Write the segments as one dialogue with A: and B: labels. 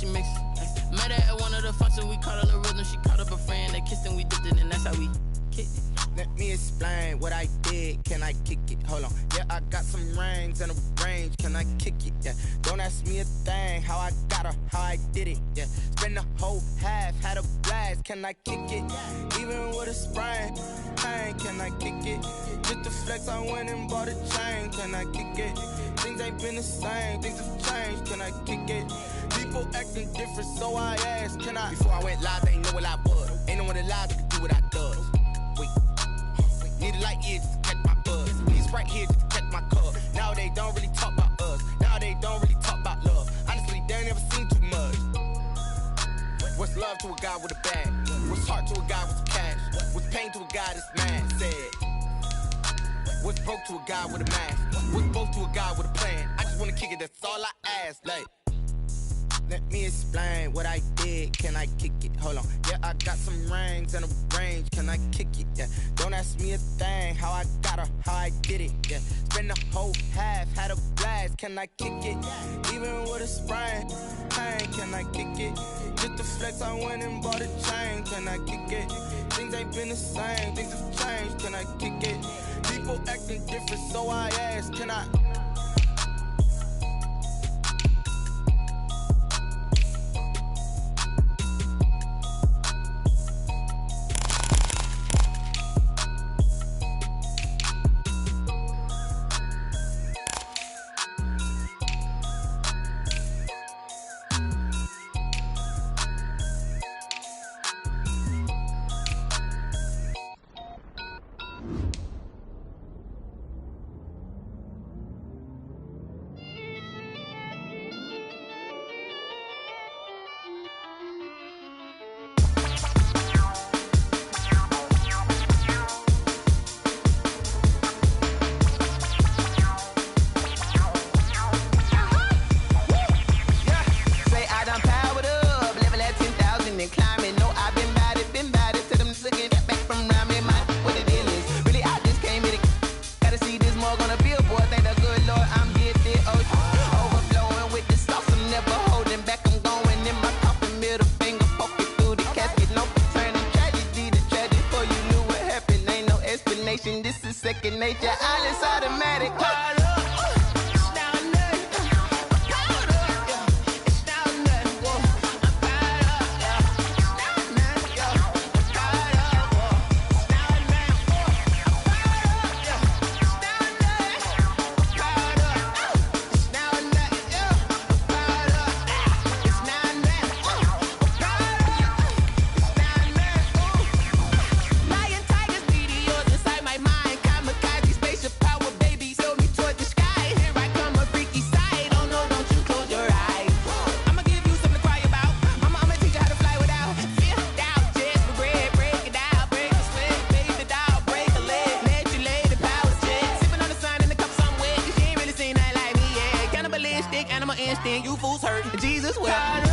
A: she mix. Met her at one of the functions, we caught a rhythm. She caught up a friend, they kissed and we dipped it, and that's how we kicked it.
B: Let me explain what I did. Can I kick it? Hold on. Yeah, I got some rings and a range. Can I kick it? Yeah. Don't ask me a thing. How I got her, how I did it. Yeah. Spend the whole half, had a blast. Can I kick it? Even with a sprain. Pain, can I kick it? Just to flex, I went and bought a chain. Can I kick it? Things ain't been the same. Things have changed. Can I kick it? People acting different, so I asked. Can I? Before I went live, they ain't know what I was. Ain't no one alive that could do what I does. Wait. Need a light year just to catch my buzz. These right here just to catch my cup. Now they don't really talk about us. Now they don't really talk about love. Honestly, they ain't never seen too much. What's love to a guy with a bag? What's heart to a guy with cash? What's pain to a guy that's mad? Said. What's broke to a guy with a mask? What's both to a guy with a plan? I just wanna kick it, that's all I ask. Like, let me explain what I did. Can I kick it? Hold on. Yeah, I got some rings and a range. Can I kick it? Yeah. Don't ask me a thing. How I got her, how I did it. Yeah. Spend the whole half, had a blast. Can I kick it? Even with a sprain. Pain, can I kick it? Just to flex, I went and bought a chain. Can I kick it? Things ain't been the same. Things have changed. Can I kick it? People acting different, so I asked. Can I? This is second nature, all is automatic. You fools hurt. Jesus wept.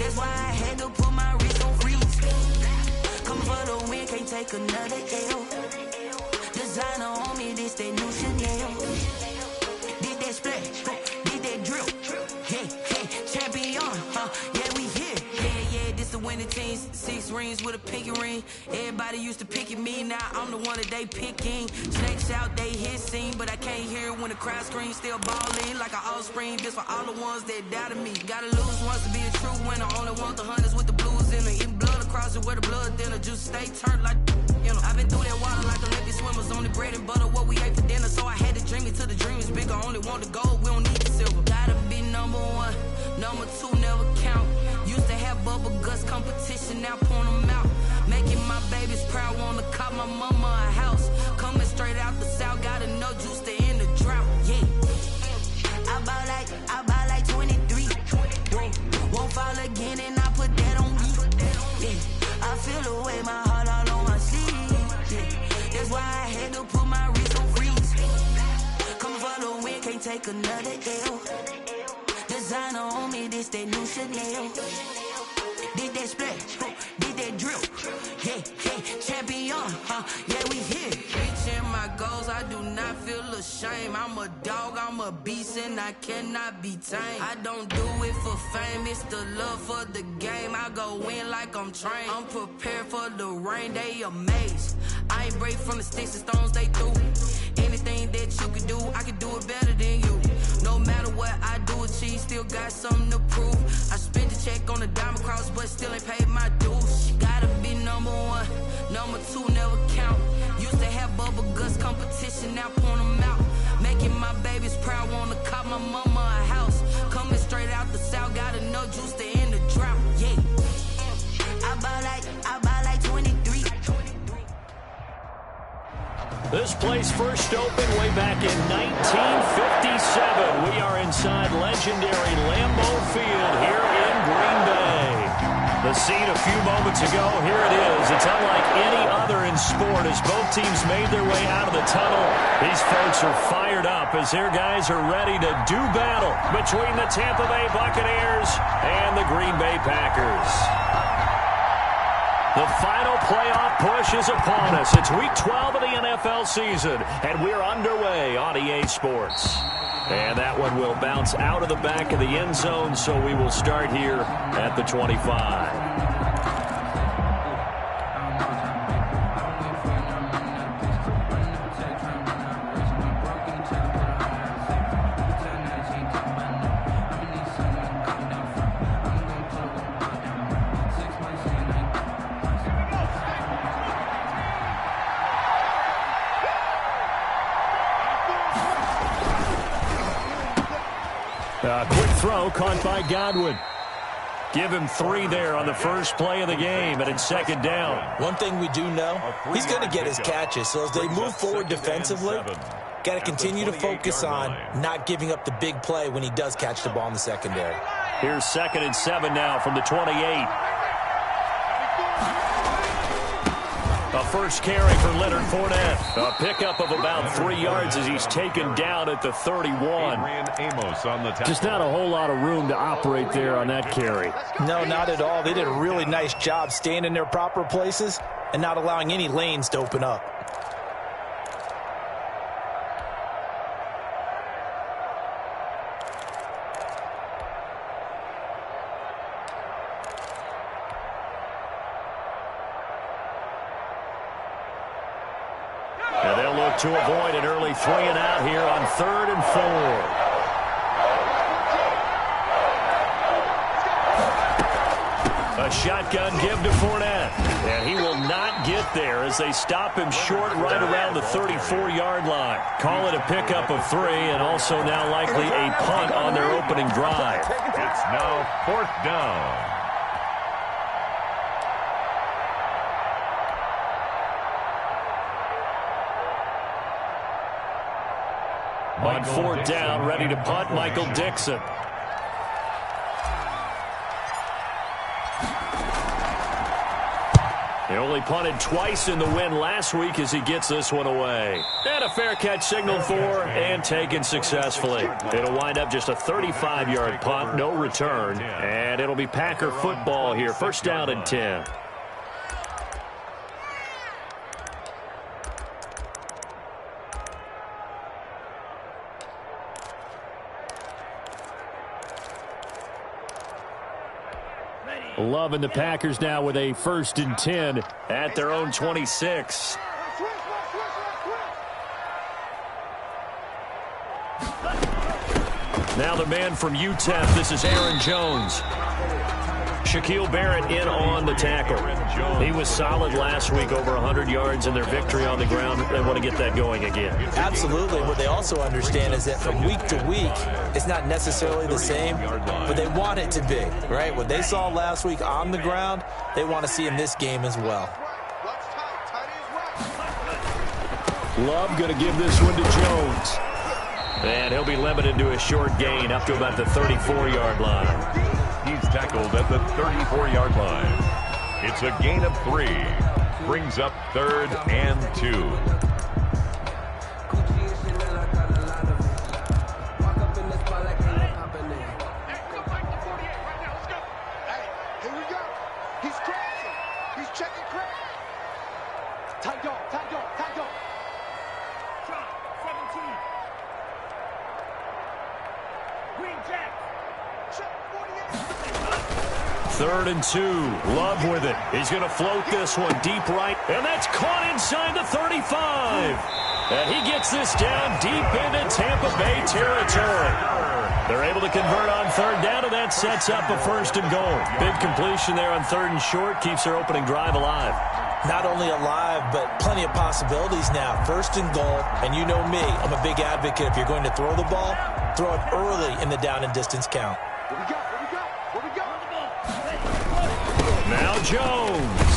C: That's why I had to put my wrist on freeze. Come for the win, can't take another L. Designer on me, this that new Chanel. Did that splash, did that drill. Yeah, champion, yeah, we here. Yeah, this the winning team. 6 rings with a pinky ring. Everybody used to pick at me, now I'm the one that they picking. Snakes out, they hit scene, but I can't hear it when the crowd screams. Still balling like an offspring. This for all the ones that doubted me. Gotta lose once to be a true winner. Only want the hunters with the blues in it. Eating blood across it where the blood thinner. Just stay turned like, you know. I've been through that water like Olympic swimmers. Only bread and butter, what we ate for dinner. So I had to dream it till the dream is bigger. Only want the gold, we don't need the silver. Gotta be number 1, number 2 never count. Used to have bubble guts competition, now point them out. Making my babies proud, wanna cop my mama a house. Coming straight out the south, gotta know juice to end the drought. Yeah, I buy like 23. Won't fall again and I put that on me. Yeah, I feel the way, my heart all on my sleeve. Yeah, that's why I had to put my wrist on freeze. Come for the win, can't take another L. Designer on me, this that new Chanel. Did that splash, did that drill. Yeah, champion, yeah, we here. Reaching my goals, I do not feel ashamed. I'm a dog, I'm a beast, and I cannot be tamed. I don't do it for fame, it's the love for the game. I go in like I'm trained. I'm prepared for the rain, they amazed. I ain't break from the sticks and stones they threw. Anything that you can do, I can do it better than you. No matter what I do, achieve, still got something to prove. I spent the check on the diamond cross, but still ain't paid my dues. Gotta be number 1, number 2 never count. Used to have bubble guts competition, now point them out. Making my babies proud, wanna cop my mama a house. Coming straight out the south, gotta know juice to end the drought. Yeah, I buy like 23.
D: This place first opened way back in 1957. We are inside legendary Lambeau Field here in Green Bay. The scene a few moments ago, here it is. It's unlike any other in sport as both teams made their way out of the tunnel. These folks are fired up as their guys are ready to do battle between the Tampa Bay Buccaneers and the Green Bay Packers. The final playoff push is upon us. It's week 12 of the NFL season, and we're underway on EA Sports. And that one will bounce out of the back of the end zone, so we will start here at the 25. Quick throw caught by Godwin. Give him 3 there on the first play of the game, and it's second down.
E: One thing we do know, he's going to get his catches. So as they move forward defensively, got to continue to focus on not giving up the big play when he does catch the ball in the secondary.
D: Here's 2nd and 7 now from the 28. A first carry for Leonard Fournette. A pickup of about 3 yards as he's taken down at the 31. Just not a whole lot of room to operate there on that carry.
E: No, not at all. They did a really nice job staying in their proper places and not allowing any lanes to open up.
D: And they'll look to avoid an early 3 and out here on 3rd and 4. A shotgun give to Fournette. And he will not get there as they stop him short right around the 34-yard line. Call it a pickup of 3 and also now likely a punt on their opening drive.
F: It's now 4th down.
D: On 4th down, ready to punt, Michael Dixon. He only punted twice in the win last week as he gets this one away. And a fair catch signaled for and taken successfully. It'll wind up just a 35-yard punt, no return. And it'll be Packer football here. First down and 10. Love and the Packers now with a 1st and 10 at their own 26. Now the man from UTEP, this is Aaron Jones. Shaquille Barrett in on the tackle. He was solid last week, over 100 yards in their victory on the ground. They want to get that going again.
E: Absolutely. What they also understand is that from week to week, it's not necessarily the same, but they want it to be, right? What they saw last week on the ground, they want to see in this game as well.
D: Love going to give this one to Jones. And he'll be limited to a short gain up to about the 34-yard line.
F: He's tackled at the 34-yard line. It's a gain of 3. Brings up 3rd and 2.
G: Here we go. He's crashing. He's checking crack. Tight dog, tight dog, tight dog. Shot, 17. Green Jack. Shot, 48.
D: 3rd and 2. Love with it. He's going to float this one deep right. And that's caught inside the 35. And he gets this down deep into Tampa Bay territory. They're able to convert on 3rd down, and that sets up a 1st and goal. Big completion there on 3rd and short. Keeps their opening drive alive.
E: Not only alive, but plenty of possibilities now. 1st and goal, and you know me, I'm a big advocate. If you're going to throw the ball, throw it early in the down and distance count.
G: Here we go, here we go, here we go.
D: Now Jones.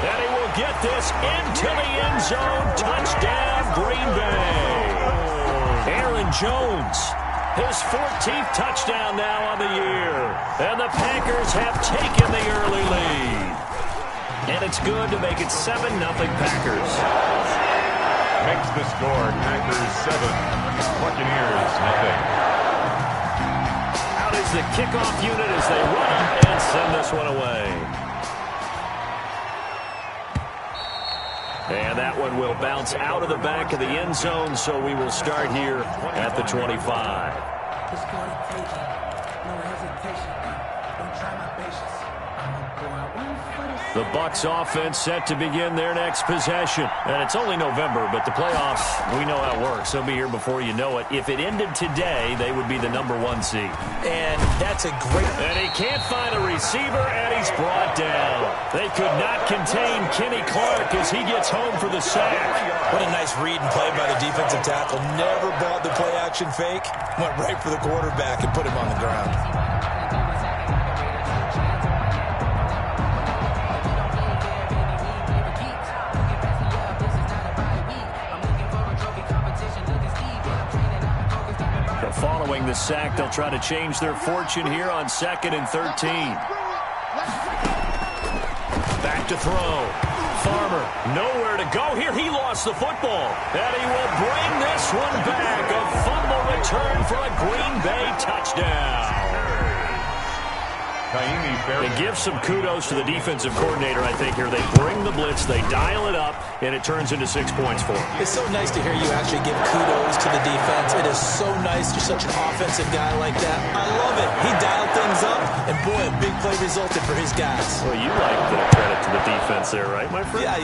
D: And he will get this into the end zone. Touchdown, Green Bay. Aaron Jones. His 14th touchdown now on the year. And the Packers have taken the early lead. And it's good to make it 7-0 Packers.
F: Makes the score Packers 7, Buccaneers 0.
D: Out is the kickoff unit as they run and send this one away. And that one will bounce out of the back of the end zone, so we will start here at the 25. The Bucs offense set to begin their next possession. And it's only November, but the playoffs, we know how it works. They'll be here before you know it. If it ended today, they would be the #1 seed.
E: And that's a great...
D: And he can't find a receiver, and he's brought down. They could not contain Kenny Clark as he gets home for the sack.
E: What a nice read and play by the defensive tackle. Never bought the play-action fake. Went right for the quarterback and put him on the ground.
D: Following the sack, they'll try to change their fortune here on 2nd and 13. Back to throw. Farmer, nowhere to go here. He lost the football. And he will bring this one back. A fumble return for a Green Bay touchdown. And give some kudos to the defensive coordinator, I think, here. They bring the blitz, they dial it up, and it turns into 6 points for them.
E: It's so nice to hear you actually give kudos to the defense. It is so nice. You're such an offensive guy like that. I love it. He dialed things up, and boy, a big play resulted for his guys.
D: Well, you like the credit to the defense there, right, my friend?
E: Yeah,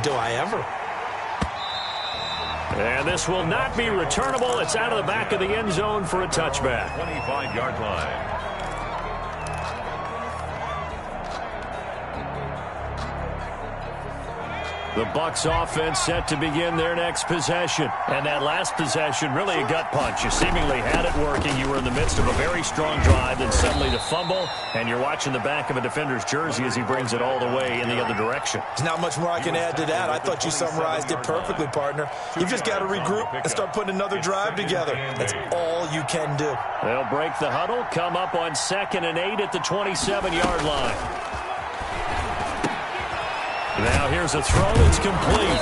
E: do I ever.
D: And this will not be returnable. It's out of the back of the end zone for a touchback.
F: 25-yard line.
D: The Bucs offense set to begin their next possession. And that last possession, really a gut punch. You seemingly had it working. You were in the midst of a very strong drive, then suddenly the fumble, and you're watching the back of a defender's jersey as he brings it all the way in the other direction.
E: There's not much more I can add to that. I thought you summarized it perfectly, partner. You've just got to regroup and start putting another drive together. That's all you can do.
D: They'll break the huddle, come up on 2nd and 8 at the 27-yard line. Now here's a throw that's complete.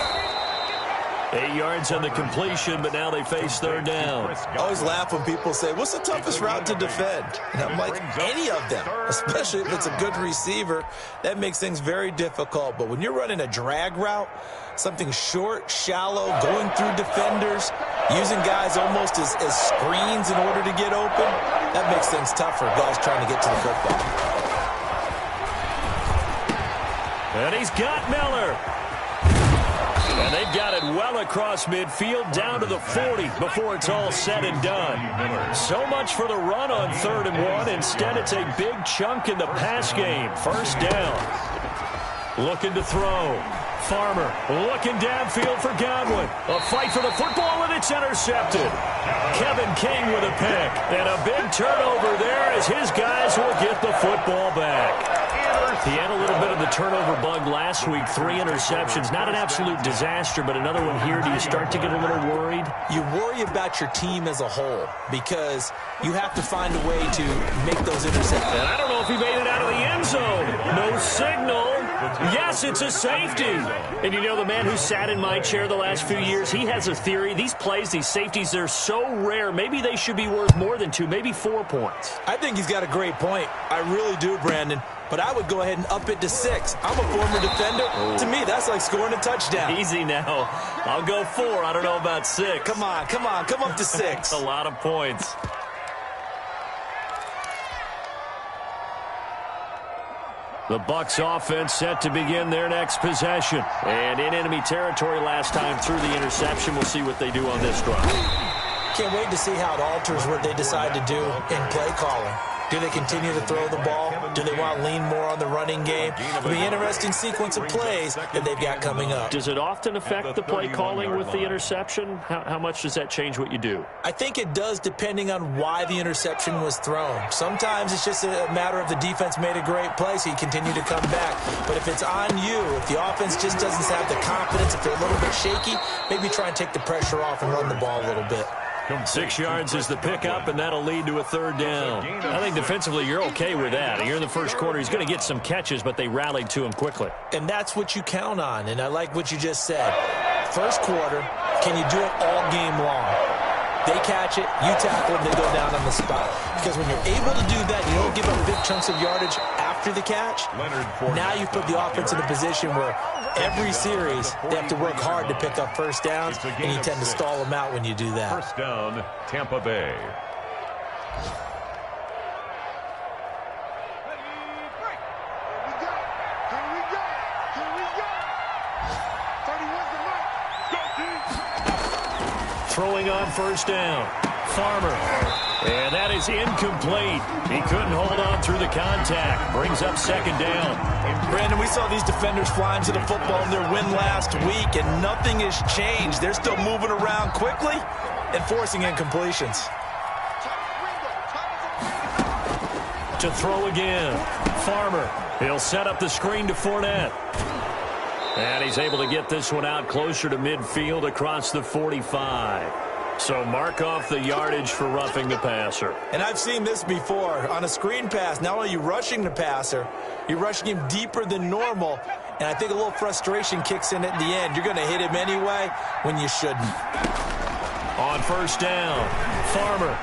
D: 8 yards on the completion, but now they face third down.
E: I always laugh when people say, what's the toughest route to defend? And I'm like, any of them, especially if it's a good receiver. That makes things very difficult. But when you're running a drag route, something short, shallow, going through defenders, using guys almost as screens in order to get open, that makes things tough for guys trying to get to the football.
D: And he's got Miller. And they've got it well across midfield down to the 40 before it's all said and done. So much for the run on 3rd and 1. Instead, it's a big chunk in the pass game. First down. Looking to throw. Farmer looking downfield for Godwin. A fight for the football, and it's intercepted. Kevin King with a pick. And a big turnover there as his guys will get the football back. He had a little bit of the turnover bug last week. 3 interceptions. Not an absolute disaster, but another one here. Do you start to get a little worried?
E: You worry about your team as a whole because you have to find a way to make those interceptions.
D: And I don't know if he made it out of the end zone. No signal. Yes, it's a safety. And you know, the man who sat in my chair the last few years, he has a theory. These plays, these safeties, they're so rare. Maybe they should be worth more than 2, maybe 4 points.
E: I think he's got a great point. I really do, Brandon. But I would go ahead and up it to 6. I'm a former defender. To me, that's like scoring a touchdown.
D: Easy now. I'll go 4. I don't know about 6.
E: Come on. Come up to 6.
D: A lot of points. The Bucs offense set to begin their next possession. And in enemy territory last time through the interception. We'll see what they do on this drive.
E: Can't wait to see how it alters what they decide to do in play calling. Do they continue to throw the ball? Do they want to lean more on the running game? It'll be an interesting sequence of plays that they've got coming up.
D: Does it often affect the play calling with the interception? How much does that change what you do?
E: I think it does depending on why the interception was thrown. Sometimes it's just a matter of the defense made a great play, so you continue to come back. But if it's on you, if the offense just doesn't have the confidence, if they're a little bit shaky, maybe try and take the pressure off and run the ball a little bit.
D: 6 yards is the pickup, and that'll lead to a 3rd down. I think defensively you're okay with that. Here in the first quarter, he's going to get some catches, but they rallied to him quickly.
E: And that's what you count on, and I like what you just said. First quarter, can you do it all game long? They catch it, you tackle them, they go down on the spot. Because when you're able to do that, you don't give up big chunks of yardage after the catch. Now you put the offense in a position where every series they have to work hard to pick up first downs, and you tend to stall them out when you do that.
F: First down, Tampa Bay.
D: Throwing on first down. Farmer. And that is incomplete. He couldn't hold on through the contact. Brings up 2nd down.
E: Brandon, we saw these defenders flying to the football in their win last week, and nothing has changed. They're still moving around quickly and forcing incompletions.
D: To throw again. Farmer. He'll set up the screen to Fournette. And he's able to get this one out closer to midfield across the 45. So mark off the yardage for roughing the passer.
E: And I've seen this before. On a screen pass, not only are you rushing the passer, you're rushing him deeper than normal. And I think a little frustration kicks in at the end. You're going to hit him anyway when you shouldn't.
D: On first down, Farmer.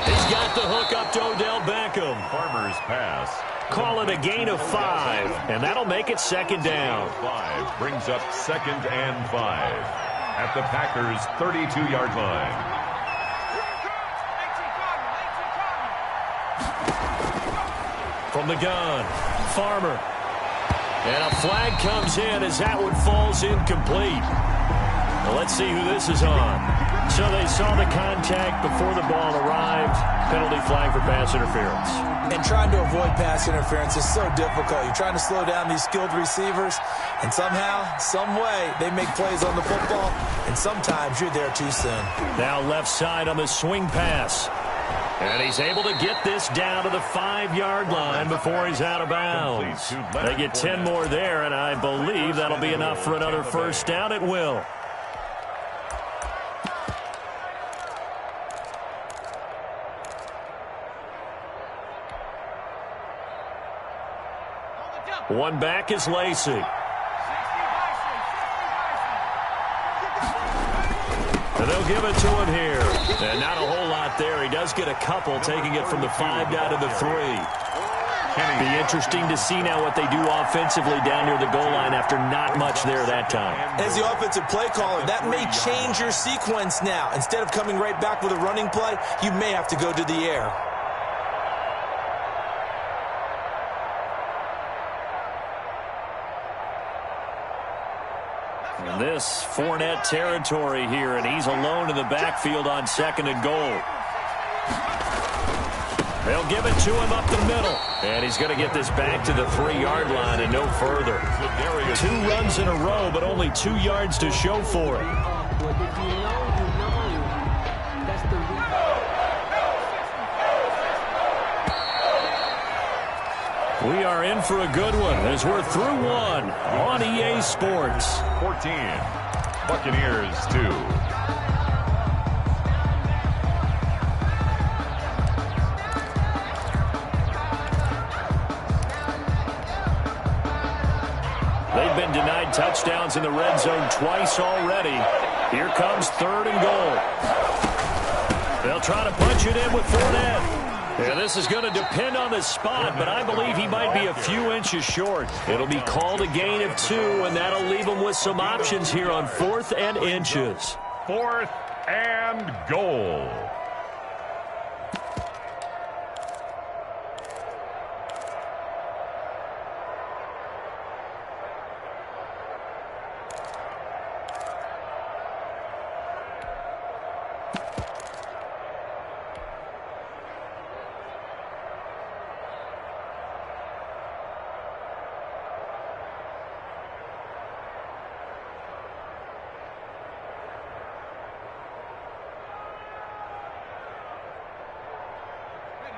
D: He's got the hook up to Odell Beckham.
F: Farmer's pass.
D: Call it a gain of 5, and that'll make it 2nd down.
F: 5 brings up 2nd and 5 at the Packers' 32-yard line.
D: From the gun, Farmer. And a flag comes in as that one falls incomplete. Well, let's see who this is on. So they saw the contact before the ball arrived. Penalty flag for pass interference.
E: And trying to avoid pass interference is so difficult. You're trying to slow down these skilled receivers, and somehow, some way, they make plays on the football, and sometimes you're there too soon.
D: Now left side on the swing pass. And he's able to get this down to the 5-yard line before he's out of bounds. They get 10 more there, and I believe that'll be enough for another first down. It will. One back is Lacy. They'll give it to him here. And not a whole lot there. He does get a couple, taking it from the 5 down to the 3. Be interesting to see now what they do offensively down near the goal line after not much there that time.
E: As the offensive play caller, that may change your sequence now. Instead of coming right back with a running play, you may have to go to the air.
D: And this Fournette territory here, and he's alone in the backfield on 2nd and goal. They'll give it to him up the middle. And he's going to get this back to the 3-yard line and no further. 2 runs in a row, but only 2 yards to show for it. We are in for a good one as we're through one on EA Sports.
F: 14. Buccaneers 2.
D: They've been denied touchdowns in the red zone twice already. Here comes 3rd and goal. They'll try to punch it in with Fournette. Yeah, this is going to depend on the spot, but I believe he might be a few inches short. It'll be called a gain of 2, and that'll leave him with some options here on 4th and inches.
F: 4th and goal.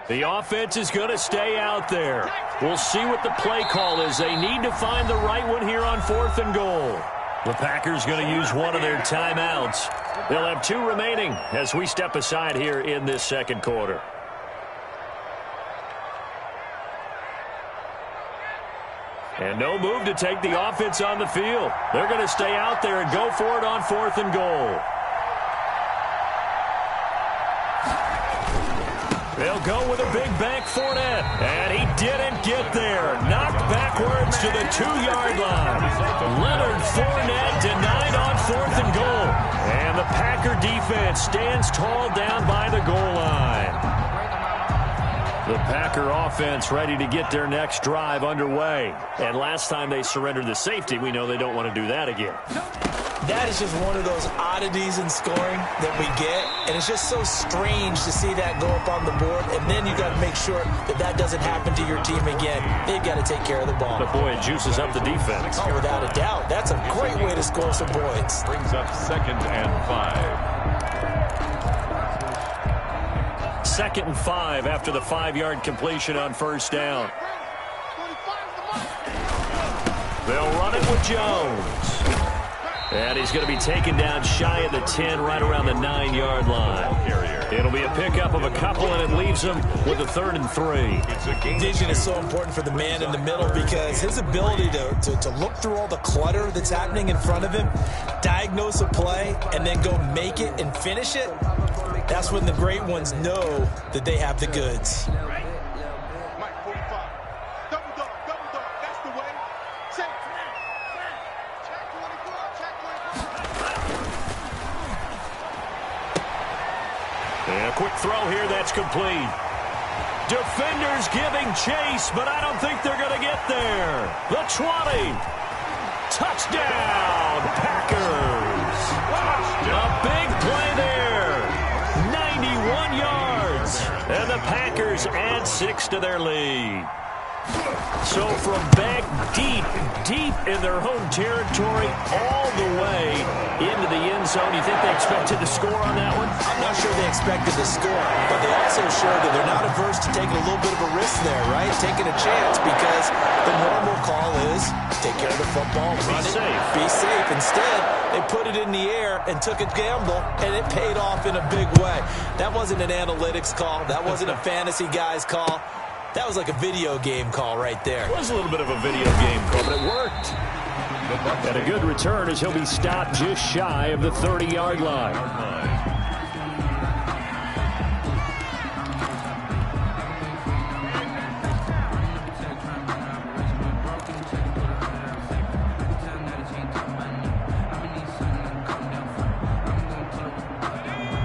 D: The offense is going to stay out there. We'll see what the play call is. They need to find the right one here on 4th and goal. The Packers going to use one of their timeouts. They'll have 2 remaining as we step aside here in this 2nd quarter. And no move to take the offense on the field. They're going to stay out there and go for it on 4th and goal. They'll go with a big bank Fournette. And he didn't get there. Knocked backwards to the 2-yard line. Leonard Fournette denied on 4th and goal. And the Packer defense stands tall down by the goal line. The Packer offense ready to get their next drive underway. And last time they surrendered the safety, we know they don't want to do that again.
E: That is just one of those oddities in scoring that we get, and it's just so strange to see that go up on the board, and then you got to make sure that that doesn't happen to your team again. They've got to take care of the ball.
D: But boy, it juices up the defense.
E: Oh, without a doubt. That's a great way to score some points.
F: Brings up 2nd and 5.
D: 2nd and 5 after the 5-yard completion on 1st down. They'll run it with Jones. And he's going to be taken down shy of the 10, right around the 9-yard line. It'll be a pickup of a couple, and it leaves him with a 3rd and 3.
E: Vision is so important for the man in the middle because his ability to look through all the clutter that's happening in front of him, diagnose a play, and then go make it and finish it, that's when the great ones know that they have the goods.
D: And a quick throw here, that's complete. Defenders giving chase, but I don't think they're going to get there. The 20. Touchdown, Packers. A big play there. 91 yards. And the Packers add 6 to their lead. So from back deep in their home territory all the way into the end zone, you think they expected to score on that one?
E: I'm not sure they expected to score, but they also showed that they're not averse to taking a little bit of a risk there, right? Taking a chance because the normal call is take care of the football, run it, be safe. Instead, they put it in the air and took a gamble, and it paid off in a big way. That wasn't an analytics call. That wasn't a fantasy guy's call. That was like a video game call right there.
D: It was a little bit of a video game call, but it worked. And a good return as he'll be stopped just shy of the 30-yard line.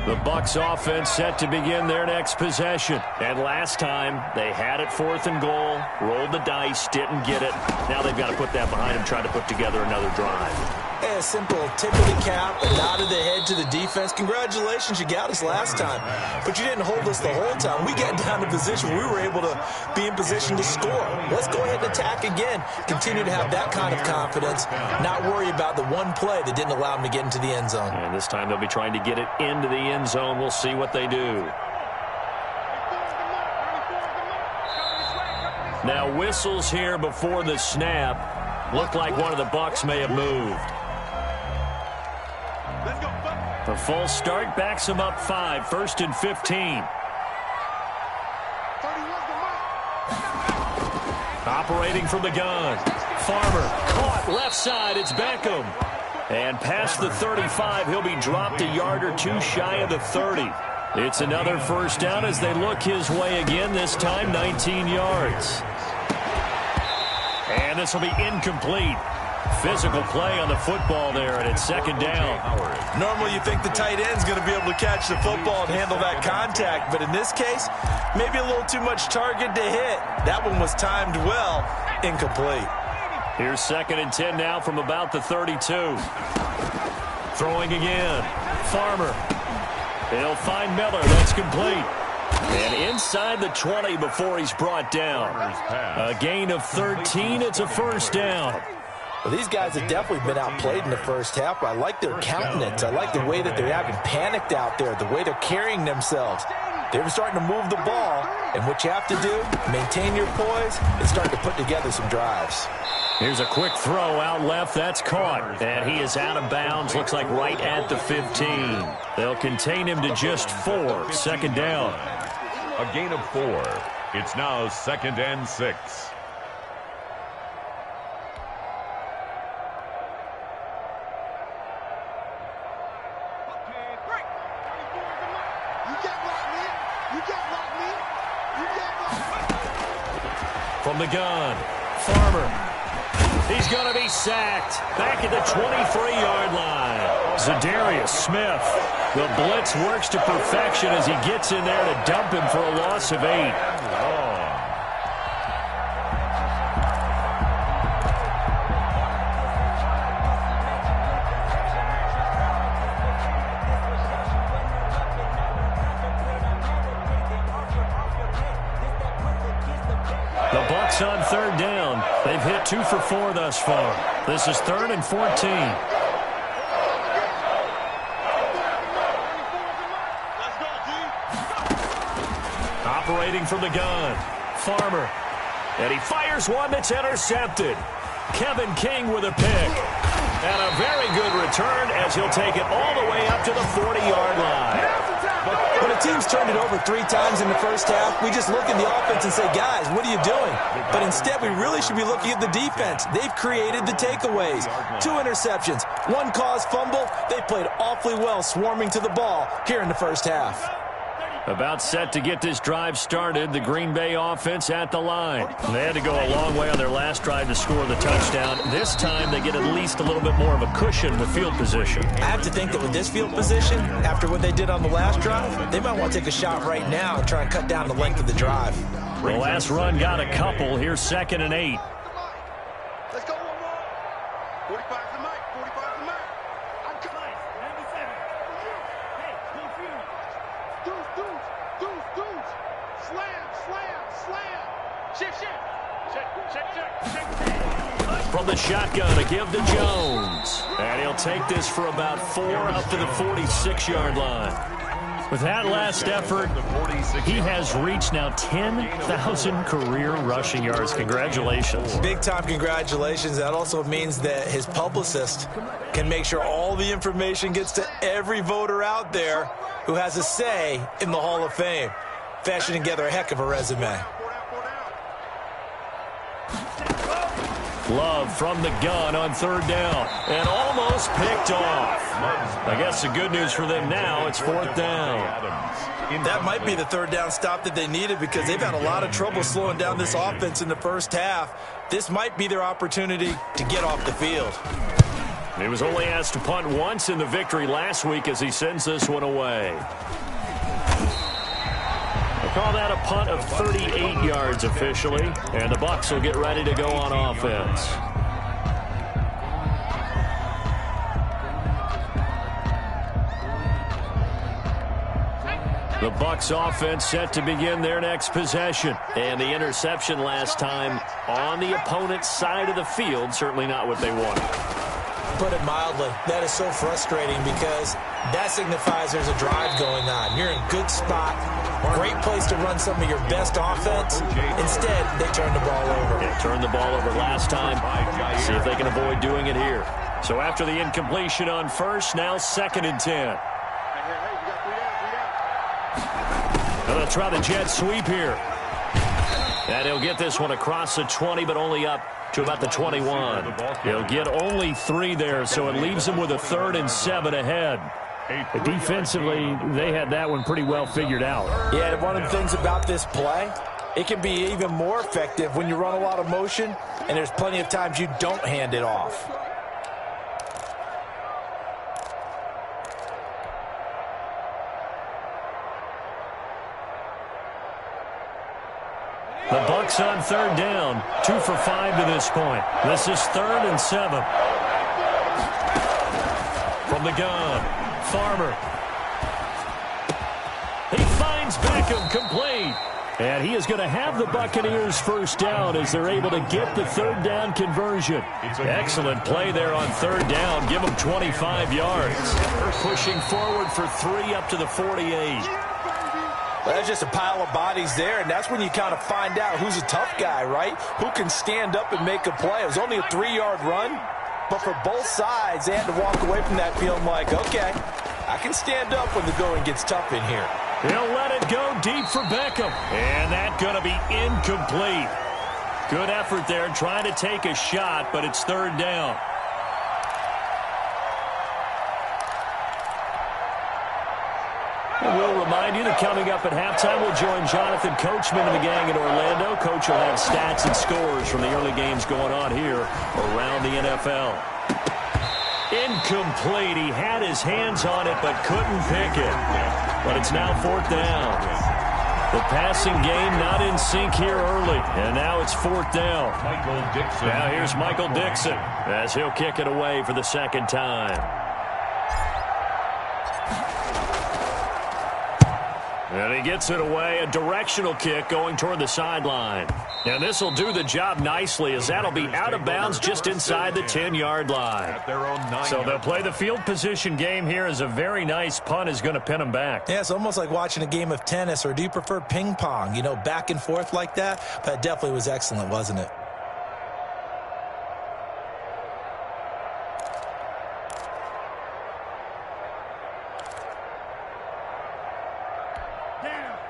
D: The Bucs offense set to begin their next possession. And last time, they had it 4th and goal, rolled the dice, didn't get it. Now they've got to put that behind them, try to put together another drive.
E: A simple tip of the cap, a nod of the head to the defense. Congratulations, you got us last time. But you didn't hold us the whole time. We got down to position where we were able to be in position to score. Let's go ahead and attack again. Continue to have that kind of confidence. Not worry about the one play that didn't allow them to get into the end zone.
D: And this time they'll be trying to get it into the end zone. We'll see what they do. Now whistles here before the snap. Looked like one of the Bucs may have moved. The false start backs him up 5, 1st and 15. Operating from the gun. Farmer caught left side. It's Beckham. And past the 35, he'll be dropped a yard or two shy of the 30. It's another first down as they look his way again, this time 19 yards. And this will be incomplete. Physical play on the football there, and it's 2nd down.
E: Normally you think the tight end's going to be able to catch the football and handle that contact, but in this case, maybe a little too much target to hit. That one was timed well, incomplete.
D: Here's 2nd and 10 now from about the 32. Throwing again. Farmer. He'll find Miller. That's complete. And inside the 20 before he's brought down. A gain of 13. It's a first down.
E: Well, these guys have definitely been outplayed in the first half. I like their countenance. I like the way that they're having panicked out there, the way they're carrying themselves. They're starting to move the ball, and what you have to do, maintain your poise and start to put together some drives.
D: Here's a quick throw out left. That's caught. And he is out of bounds. Looks like right at the 15. They'll contain him to just 4. 2nd down.
F: A gain of 4. It's now 2nd and 6.
D: From the gun, Farmer. He's going to be sacked. Back at the 23-yard line. Zadarius Smith. The blitz works to perfection as he gets in there to dump him for a loss of 8. The Bucs on 3rd down. They've hit 2 for 4 thus far. This is 3rd and 14. Operating from the gun. Farmer. And he fires one that's intercepted. Kevin King with a pick. And a very good return as he'll take it all the way up to the 40-yard line.
E: When a team's turned it over 3 times in the first half, we just look at the offense and say, guys, what are you doing? But instead, we really should be looking at the defense. They've created the takeaways. 2 interceptions, 1 caused fumble. They played awfully well swarming to the ball here in the first half.
D: About set to get this drive started, the Green Bay offense at the line. They had to go a long way on their last drive to score the touchdown. This time they get at least a little bit more of a cushion with field position.
E: I have to think that with this field position, after what they did on the last drive, they might want to take a shot right now and try and cut down the length of the drive.
D: The last run got a couple. Here's 2nd and 8.
G: Let's go one more. 45 to Mike. 45 to Mike. I'm coming. 97. Hey, confused. Deuce. Slam. Check.
D: From the shotgun, a give to Jones. And he'll take this for about 4 up to the 46-yard line. With that last effort, he has reached now 10,000 career rushing yards. Congratulations.
E: Big-time congratulations. That also means that his publicist can make sure all the information gets to every voter out there who has a say in the Hall of Fame. Fashioning together a heck of a resume.
D: Love from the gun on third down and almost picked off. I guess the good news for them now, it's fourth down.
E: That might be the third down stop that they needed because they've had a lot of trouble slowing down this offense in the first half. This might be their opportunity to get off the field.
D: He was only asked to punt once in the victory last week as he sends this one away. They call that a punt of 38 yards officially, and the Bucs will get ready to go on offense. The Bucs offense set to begin their next possession. And the interception last time on the opponent's side of the field, certainly not what they wanted.
E: Put it mildly, that is so frustrating because that signifies there's a drive going on. You're in a good spot, great place to run some of your best offense. Instead, they turn the ball over.
D: Yeah, turned the ball over last time. See if they can avoid doing it here. So after the incompletion on first, now 2nd and 10. And they'll try the jet sweep here. And he'll get this one across the 20, but only up to about the 21. He'll get only 3 there, so it leaves him with a 3rd and 7 ahead.
H: Defensively, they had that one pretty well figured out.
E: Yeah, and one of the things about this play, it can be even more effective when you run a lot of motion, and there's plenty of times you don't hand it off.
D: The Bucs on third down, 2 for 5 to this point. This is 3rd and 7. From the gun, Farmer. He finds Beckham complete. And he is going to have the Buccaneers first down as they're able to get the third down conversion. Excellent play there on third down. Give them 25 yards. Pushing forward for 3 up to the 48.
E: Well, that's just a pile of bodies there, and that's when you kind of find out who's a tough guy, right? Who can stand up and make a play. It was only a 3-yard run, but for both sides, they had to walk away from that feeling like, okay, I can stand up when the going gets tough in here.
D: He'll let it go deep for Beckham, and that's going to be incomplete. Good effort there trying to take a shot, but it's third down. We'll remind you that coming up at halftime, we'll join Jonathan Coachman and the gang in Orlando. Coach will have stats and scores from the early games going on here around the NFL. Incomplete. He had his hands on it but couldn't pick it. But it's now fourth down. The passing game not in sync here early. And now it's fourth down. Now here's Michael Dixon as he'll kick it away for the second time. And he gets it away, a directional kick going toward the sideline. And this will do the job nicely as that'll be out of bounds just inside the 10-yard line. So they'll play the field position game here as a very nice punt is going to pin them back.
E: Yeah, it's almost like watching a game of tennis, or do you prefer ping pong? You know, back and forth like that? But it definitely was excellent, wasn't it?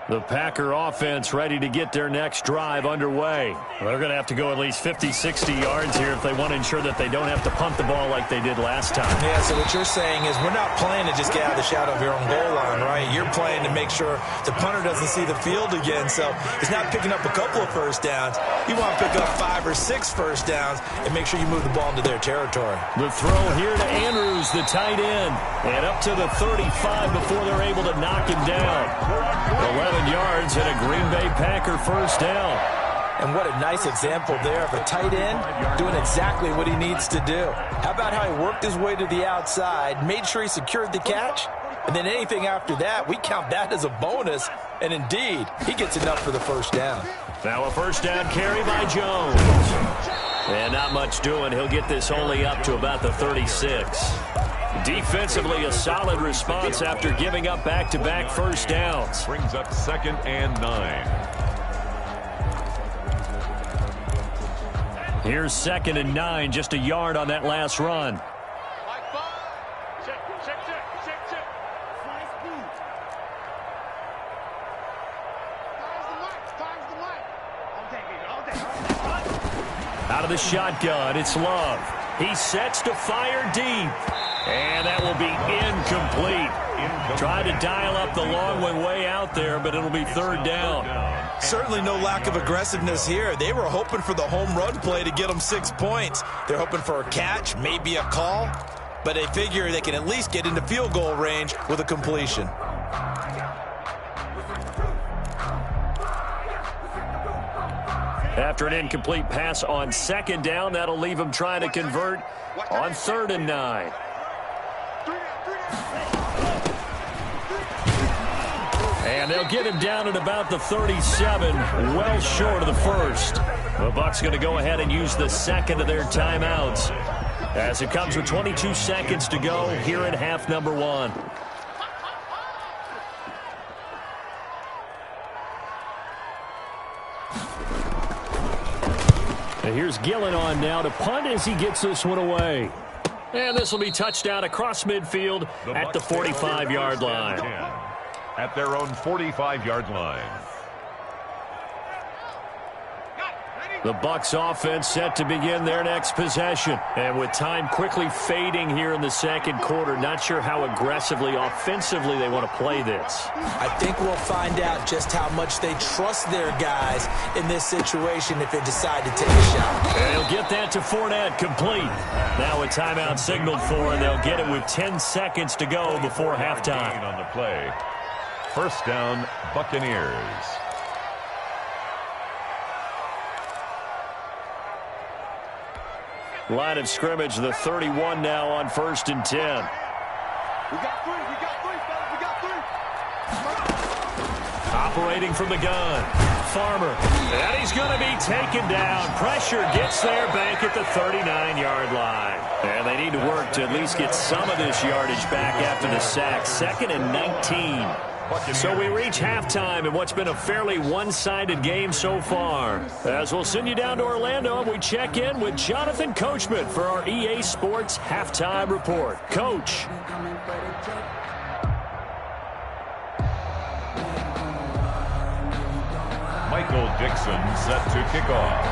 D: The Packer offense ready to get their next drive underway. They're going to have to go at least 50, 60 yards here if they want to ensure that they don't have to punt the ball like they did last time.
E: Yeah, so what you're saying is we're not playing to just get out of the shadow of your own goal line, right? You're playing to make sure the punter doesn't see the field again. So it's not picking up a couple of first downs. You want to pick up 5 or 6 first downs and make sure you move the ball into their territory.
D: The throw here to Andrews, the tight end, and up to the 35 before they're able to knock him down. 11 yards and a Green Bay Packer first down.
E: And what a nice example there of a tight end doing exactly what he needs to do. How about how he worked his way to the outside, made sure he secured the catch, and then anything after that, we count that as a bonus. And indeed, he gets enough for the first down.
D: Now a first down carry by Jones. And not much doing. He'll get this only up to about the 36. Defensively, a solid response after giving up back-to-back first downs.
F: Brings up 2nd and 9.
D: Here's 2nd and 9, just a yard on that last run. Out of the shotgun. It's Love. He sets to fire deep. And that will be incomplete. Tried to dial up the long one way out there, but it'll be third down.
E: Certainly no lack of aggressiveness here. They were hoping for the home run play to get them 6 points. They're hoping for a catch, maybe a call, but they figure they can at least get into field goal range with a completion.
D: After an incomplete pass on second down, that'll leave them trying to convert on 3rd and 9. And they'll get him down at about the 37, well short of the first. The Bucs going to go ahead and use the second of their timeouts as it comes with 22 seconds to go here in half number 1. And here's Gillen on now to punt as he gets this one away. And this will be touchdown across midfield at the 45-yard line.
F: At their own 45-yard line.
D: The Bucs offense set to begin their next possession. And with time quickly fading here in the second quarter, not sure how aggressively, offensively they want to play this.
E: I think we'll find out just how much they trust their guys in this situation if they decide to take a shot.
D: And he'll get that to Fournette, complete. Now a timeout signaled for, and they'll get it with 10 seconds to go before halftime.
F: On the play. First down, Buccaneers.
D: Line of scrimmage, the 31 now on 1st and 10.
G: We got three, fellas, we got three.
D: Operating from the gun, Farmer. And he's going to be taken down. Pressure gets there back at the 39-yard line. And they need to work to at least get some of this yardage back after the sack. 2nd and 19. So we reach halftime in what's been a fairly one-sided game so far. As we'll send you down to Orlando, and we check in with Jonathan Coachman for our EA Sports Halftime Report. Coach.
F: Michael Dixon set to kick off.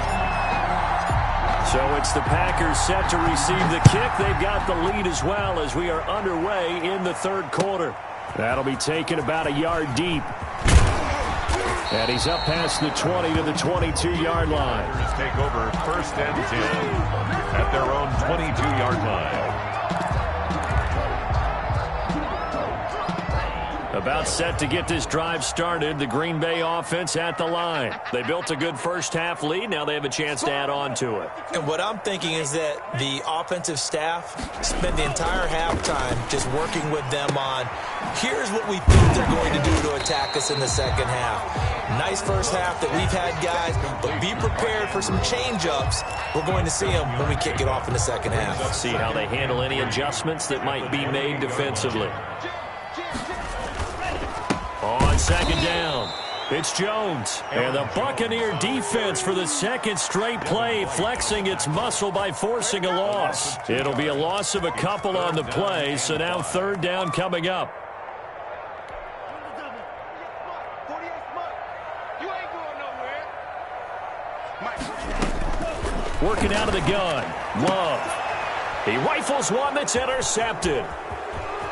D: So it's the Packers set to receive the kick. They've got the lead as well as we are underway in the third quarter. That'll be taken about a yard deep. And he's up past the 20 to the 22-yard line.
F: Take over 1st and 10 at their own 22-yard line.
D: About set to get this drive started, the Green Bay offense at the line. They built a good first-half lead. Now they have a chance to add on to it.
E: And what I'm thinking is that the offensive staff spent the entire halftime just working with them on, here's what we think they're going to do to attack us in the second half. Nice first half that we've had, guys, but be prepared for some change-ups. We're going to see them when we kick it off in the second half.
D: See how they handle any adjustments that might be made defensively. On second down, it's Jones. And the Buccaneer defense for the second straight play, flexing its muscle by forcing a loss. It'll be a loss of a couple on the play, so now 3rd down coming up. Working out of the gun, Love. He rifles one that's intercepted.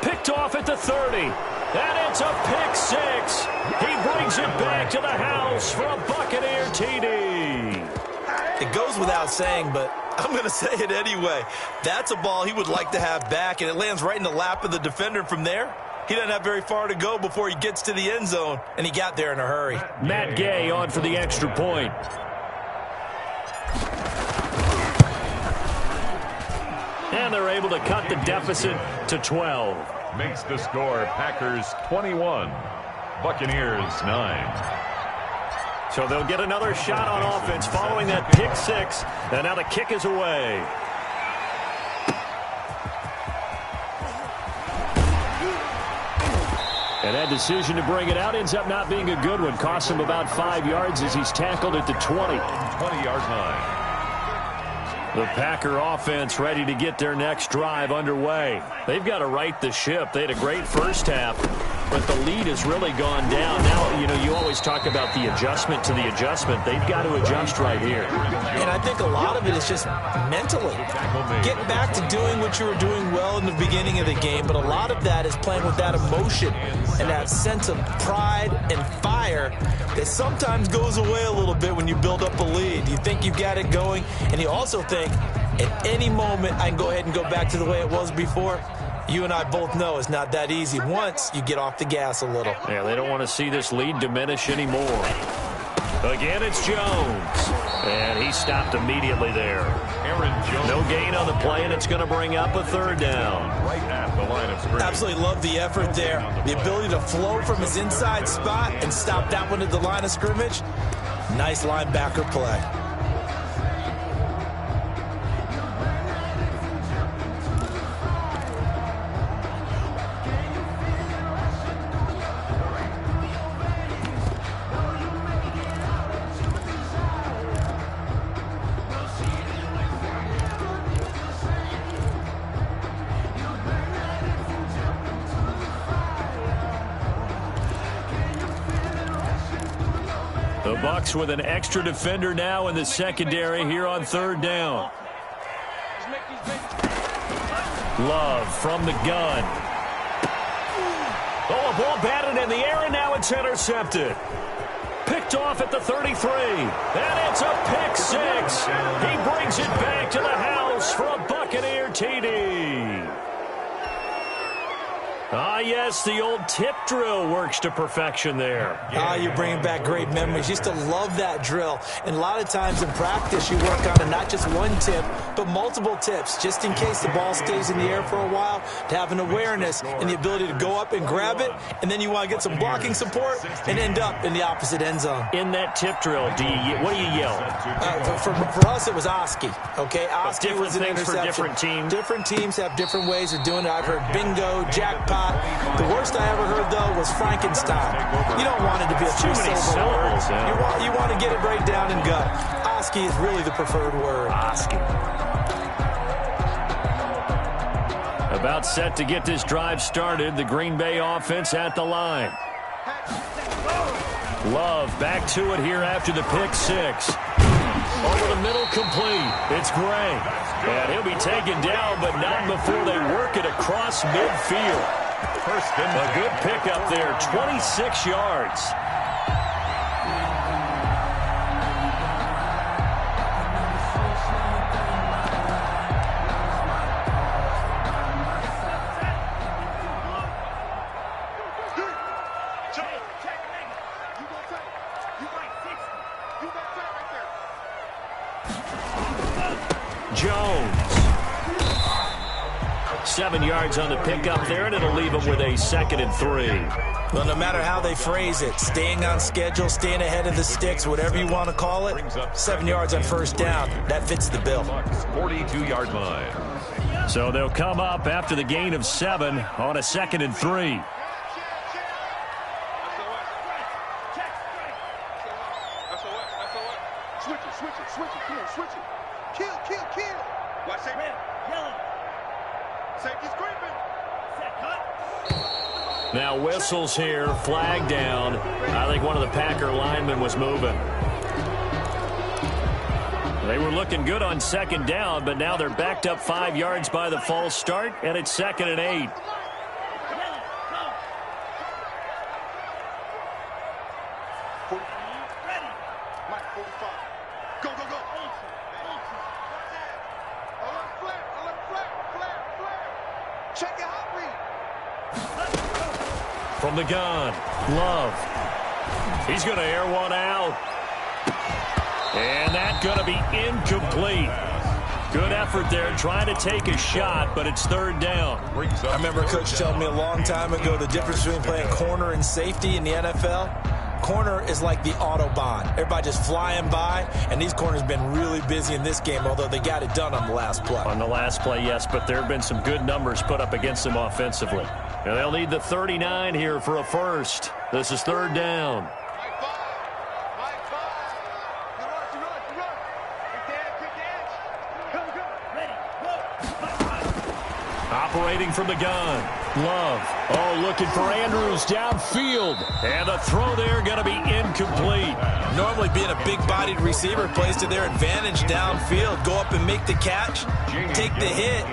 D: Picked off at the 30. And it's a pick six. He brings it back to the house for a Buccaneer TD.
E: It goes without saying, but I'm going to say it anyway. That's a ball he would like to have back, and it lands right in the lap of the defender from there. He doesn't have very far to go before he gets to the end zone, and he got there in a hurry.
D: Matt Gay on for the extra point. And they're able to cut the deficit to 12.
F: Makes the score Packers 21, Buccaneers 9.
D: So they'll get another shot on offense following that pick six. And now the kick is away. And that decision to bring it out ends up not being a good one. Costs him about 5 yards as he's tackled at the 20.
F: 20-yard line.
D: The Packer offense ready to get their next drive underway. They've got to right the ship. They had a great first half. but the lead has really gone down. Now, you always talk about the adjustment to the adjustment. They've got to adjust right here.
E: And I think a lot of it is just mentally. Getting back to doing what you were doing well in the beginning of the game, but a lot of that is playing with that emotion and that sense of pride and fire that sometimes goes away a little bit when you build up a lead. You think you've got it going, and you also think at any moment I can go ahead and go back to the way it was before. You and I both know it's not that easy once you get off the gas a little.
D: Yeah, they don't want to see this lead diminish anymore. Again, it's Jones. And he stopped immediately there. Aaron Jones. No gain on the play, and it's going to bring up a third down.
F: Right at the line of scrimmage.
E: Absolutely love the effort there. The ability to flow from his inside spot and stop that one at the line of scrimmage. Nice linebacker play.
D: The Bucs with an extra defender now in the secondary here on third down. Love from the gun. Oh, a ball batted in the air, and now it's intercepted. Picked off at the 33. And it's a pick six. He brings it back to the house for a Buccaneer TD. Ah, yes, the old tip drill works to perfection there.
E: You're bringing back great memories. Used to love that drill. And a lot of times in practice, you work on not just one tip, but multiple tips, just in case the ball stays in the air for a while, to have an awareness and the ability to go up and grab it, and then you want to get some blocking support and end up in the opposite end zone.
D: In that tip drill, what do you yell?
E: For us, it was Oski. Okay, Oski was an interception.
D: For different teams.
E: Different teams have different ways of doing it. I've heard bingo, jackpot. The worst I ever heard, though, was Frankenstein. You don't want it to be a two-syllable word. You want to get it right down and go. Oski is really the preferred word.
D: Oski. About set to get this drive started. The Green Bay offense at the line. Love back to it here after the pick six. Over the middle, complete. It's Gray. And he'll be taken down, but not before they work it across midfield. A good pickup there, 26 yards. Jones. 7 yards on the pickup there, and it'll leave him with a 2nd and 3.
E: Well, no matter how they phrase it, staying on schedule, staying ahead of the sticks, whatever you want to call it, 7 yards on first down, that fits the bill.
F: 42-yard line.
D: So they'll come up after the gain of 7 on a 2nd and 3.
G: Switch it, switch it. Kill. Watch that. Yellow. Safety's creeping.
D: Now whistles here, flag down. I think one of the Packer linemen was moving. They were looking good on 2nd down, but now they're backed up 5 yards by the false start, and it's 2nd and 8. From the gun, Love. He's going to air one out. And that's going to be incomplete. Good effort there trying to take a shot, but it's 3rd down.
E: I remember Coach telling me a long time ago the difference between playing corner and safety in the NFL. Corner is like the Autobahn. Everybody just flying by, and these corners have been really busy in this game, although they got it done on the last play.
D: On the last play, yes, but there have been some good numbers put up against them offensively. And they'll need the 39 here for a first. This is 3rd down. Operating from the gun. Love Oh, looking for Andrews downfield. And the throw there going to be incomplete.
E: Normally being a big-bodied receiver plays to their advantage downfield. Go up and make the catch, take the hit,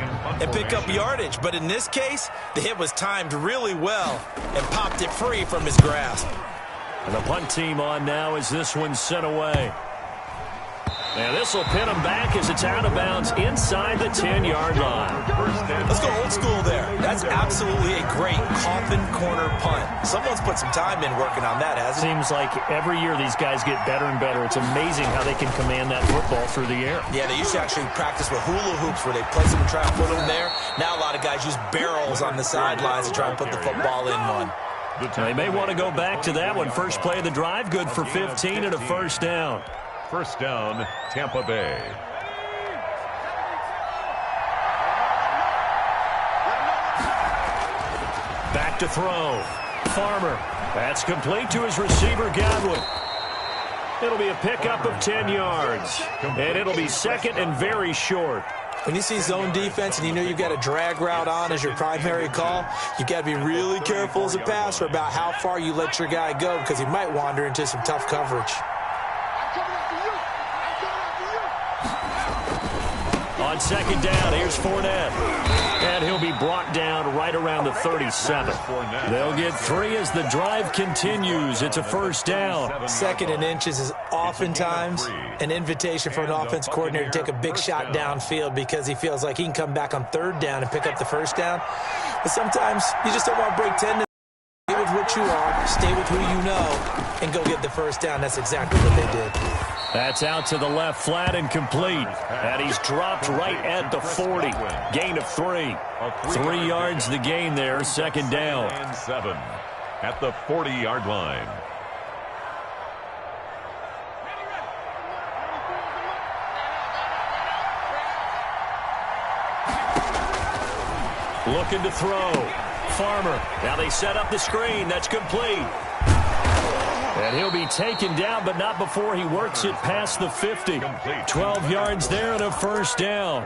E: and pick up yardage. But in this case, the hit was timed really well and popped it free from his grasp.
D: And the punt team on now as this one's sent away. And this will pin him back as it's out of bounds inside the 10-yard line.
E: Let's go old school there. That's absolutely a great coffin corner punt. Someone's put some time in working on that, hasn't it?
H: Seems like every year these guys get better and better. It's amazing how they can command that football through the air.
E: Yeah, they used to actually practice with hula hoops where they place them and try to put them there. Now a lot of guys use barrels on the sidelines to try and put the football in one.
D: They may want to go back to that one. First play of the drive, good for 15 and a first down.
F: First down, Tampa Bay.
D: Back to throw. Farmer. That's complete to his receiver, Godwin. It'll be a pickup of 10 yards. And it'll be second and very short.
E: When you see zone defense and you know you've got a drag route on as your primary call, you've got to be really careful as a passer about how far you let your guy go because he might wander into some tough coverage.
D: On second down, here's Fournette. And he'll be brought down right around the 37. They'll get 3 as the drive continues. It's a first down.
E: Second and inches is oftentimes an invitation for an offense coordinator to take a big shot downfield because he feels like he can come back on third down and pick up the first down. But sometimes you just don't want to break 10. Stay with what you are, stay with who you know, and go get the first down. That's exactly what they did.
D: That's out to the left, flat and complete. And he's dropped right at the 40. Gain of 3. 3 yards the gain there, second down.
F: And 7 at the 40-yard line.
D: Looking to throw. Farmer. Now they set up the screen. That's complete. And he'll be taken down, but not before he works it past the 50. 12 yards there and a first down.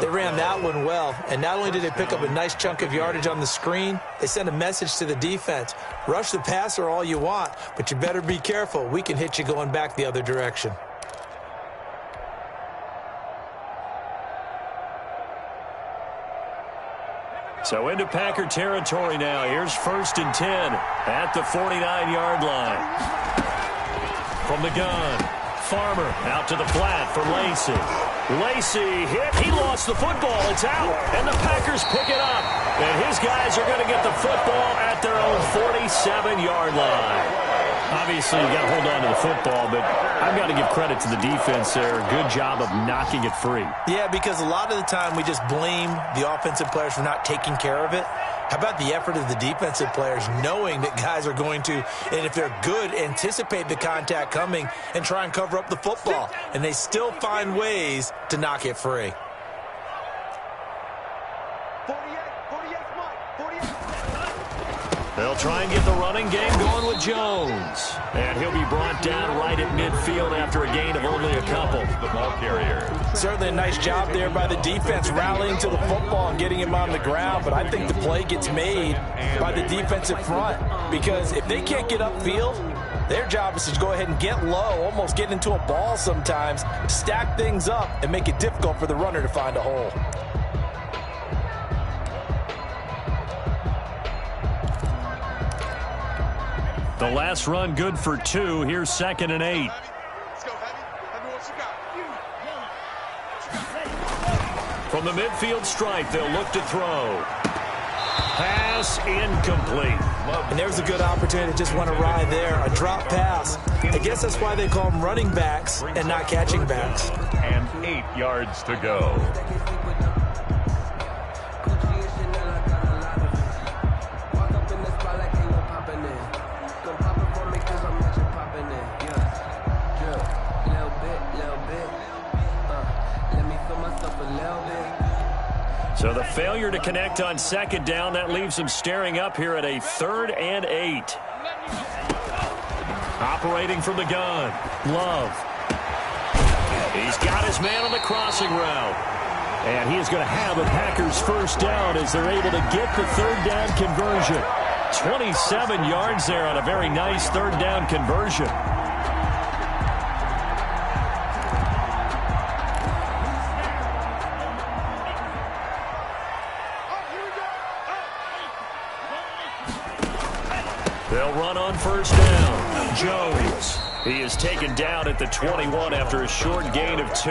E: They ran that one well, and not only did they pick up a nice chunk of yardage on the screen, they sent a message to the defense. Rush the passer all you want, but you better be careful. We can hit you going back the other direction.
D: So into Packer territory now. Here's first and 10 at the 49-yard line. From the gun, Farmer out to the flat for Lacy. Lacy hit. He lost the football. It's out. And the Packers pick it up. And his guys are going to get the football at their own 47-yard line. Obviously, you got to hold on to the football, but I've got to give credit to the defense there. Good job of knocking it free.
E: Yeah, because a lot of the time we just blame the offensive players for not taking care of it. How about the effort of the defensive players knowing that guys are going to, and if they're good, anticipate the contact coming and try and cover up the football. And they still find ways to knock it free.
G: 48, Mike, 48.
D: They'll try and get the running game going with Jones. And he'll be brought down right at midfield after a gain of only a couple.
F: The ball carrier.
E: Certainly a nice job there by the defense rallying to the football and getting him on the ground. But I think the play gets made by the defensive front. Because if they can't get upfield, their job is to go ahead and get low, almost get into a ball sometimes, stack things up, and make it difficult for the runner to find a hole.
D: The last run good for 2. Here's second and 8.
G: Let's go, Heavy. Heavy, what you got?
D: From the midfield stripe, they'll look to throw. Pass incomplete.
E: And there's a good opportunity to just want to ride there. A drop pass. I guess that's why they call them running backs and not catching backs.
F: And 8 yards to go.
D: So the failure to connect on second down, that leaves them staring up here at a 3rd and 8. Operating from the gun, Love. He's got his man on the crossing route. And he is going to have a Packers first down as they're able to get the third down conversion. 27 yards there on a very nice third down conversion. They'll run on first down. Jones. He is taken down at the 21 after a short gain of 2.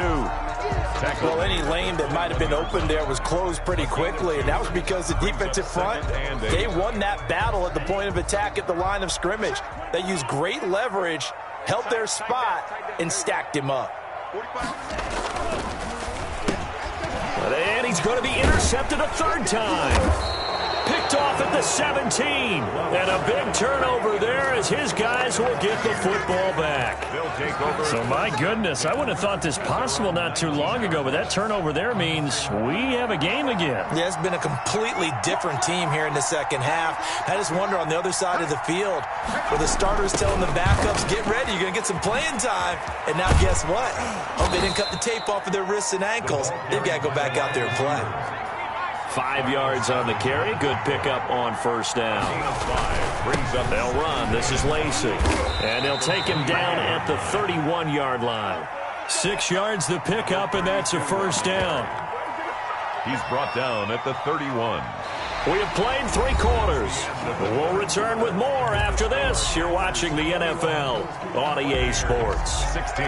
E: Well, any lane that might have been open there was closed pretty quickly, and that was because the defensive front, they won that battle at the point of attack at the line of scrimmage. They used great leverage, held their spot, and stacked him up.
D: And he's going to be intercepted a third time. Picked off at the 17. And a big turnover there as his guys will get the football back. So, my goodness, I wouldn't have thought this possible not too long ago, but that turnover there means we have a game again.
E: Yeah, it's been a completely different team here in the second half. I just wonder on the other side of the field, where the starters telling the backups, get ready, you're going to get some playing time. And now guess what? Oh, they didn't cut the tape off of their wrists and ankles. They've got to go back out there and play.
D: 5 yards on the carry. Good pickup on first down. They'll run. This is Lacy. And they'll take him down at the 31-yard line. 6 yards the pickup, and that's a first down.
F: He's brought down at the 31.
D: We have played 3 quarters. We'll return with more after this. You're watching the NFL on EA Sports.
F: 16.